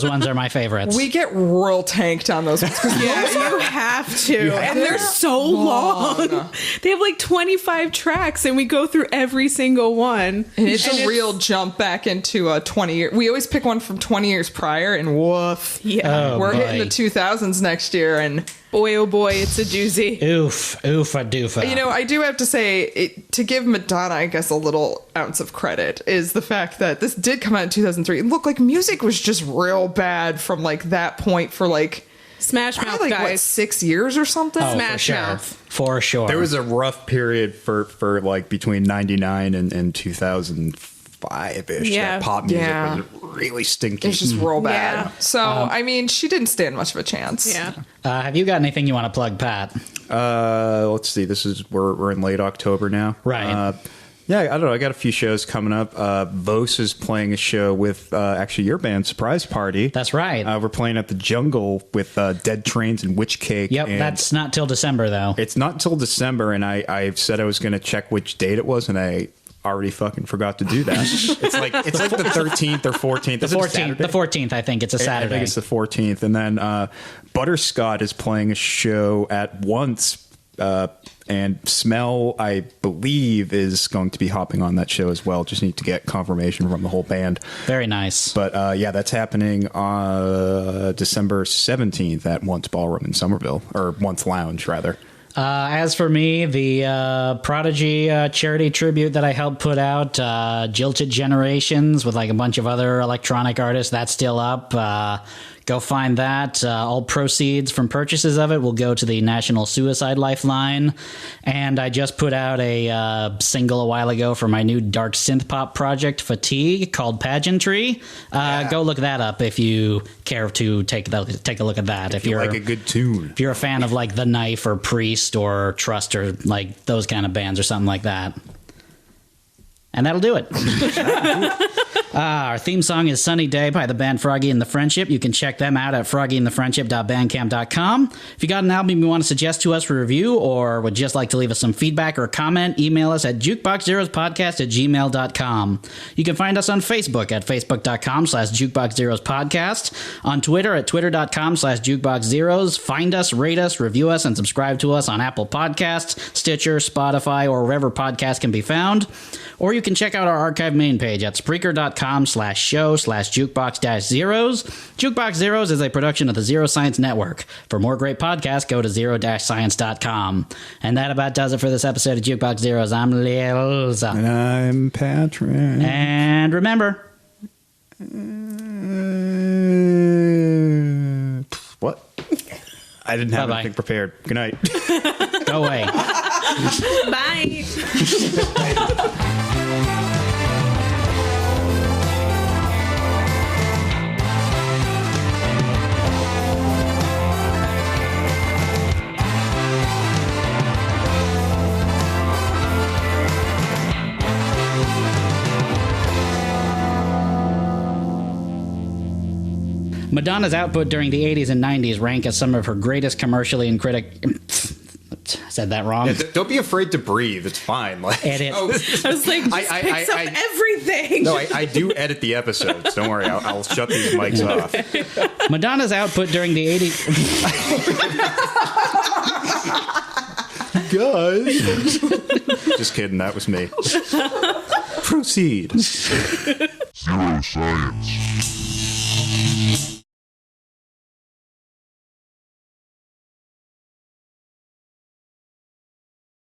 ones are my favorites. We get real tanked on those ones. Yeah, you have to. And they're so long. They have like 25 tracks, and we go through every single one. And it's a real jump back into 20 years. We always pick one from 20 years prior, and woof. Yeah. Oh, We're boy. hitting the 2000s next year, and Boy, oh boy, it's a doozy. Oof, oofa doofa. you know, I do have to say, to give Madonna, I guess, a little ounce of credit is the fact that this did come out in 2003. It looked like music was just real bad from like that point for like Smash Mouth, probably like what, guys. 6 years or something. Oh, Smash for sure. Mouth. For sure. There was a rough period for like between 99 and 2005-ish. Yeah. That pop music Yeah. was really stinky. It's just real bad. Yeah. So I mean, she didn't stand much of a chance. Yeah. Have you got anything you want to plug, Pat? Let's see. We're in late October now. Right. Yeah, I don't know. I got a few shows coming up. Vos is playing a show with actually your band, Surprise Party. That's right. We're playing at the Jungle with Dead Trains and Witch Cake. Yep, and that's not till December, though. it's not until December, and I said I was going to check which date it was, and I already fucking forgot to do that. it's like the 13th or 14th. The Is it a 14th, Saturday? the 14th, I think. It's a I Saturday. think it's the 14th. And then Butterscott is playing a show at Once. And Smell, I believe, is going to be hopping on that show as well. Just need to get confirmation from the whole band. Very nice. But yeah, that's happening December 17th at Once Ballroom in Somerville, or Once Lounge, rather. As for me, the Prodigy charity tribute that I helped put out, Jilted Generations, with like a bunch of other electronic artists, that's still up. Go find that. All proceeds from purchases of it will go to the National Suicide Lifeline. And I just put out a single a while ago for my new dark synth pop project, Fatigue, called Pageantry. Go look that up if you care to take a look at that. If you like a good tune. If you're a fan of like The Knife or Priest or Trust or like those kind of bands or something like that. And that'll do it. Our theme song is Sunny Day by the band Froggy and the Friendship. You can check them out at froggyandthefriendship.bandcamp.com. If you got an album you want to suggest to us for review or would just like to leave us some feedback or comment, email us at jukeboxzerospodcast@gmail.com. You can find us on Facebook at facebook.com/jukeboxzerospodcast, on Twitter at twitter.com/jukeboxzeros. Find us, rate us, review us, and subscribe to us on Apple Podcasts, Stitcher, Spotify, or wherever podcasts can be found. Or you can check out our archive main page at Spreaker.com/show/jukebox-zeros. Jukebox Zeros is a production of the Zero Science Network. For more great podcasts, go to zero-science.com. And that about does it for this episode of Jukebox Zeros. I'm Lils. And I'm Patrick. And remember... What? I didn't have anything prepared. Good night. Go away. Bye. Madonna's output during the 80s and 90s rank as some of her greatest commercially and said that wrong. Yeah, don't be afraid to breathe. It's fine. Like, edit. I was like, picks up everything. No, I do edit the episodes. Don't worry. I'll shut these mics off. Madonna's output during the 80s... Guys. Just kidding. That was me. Proceed. Zero Science.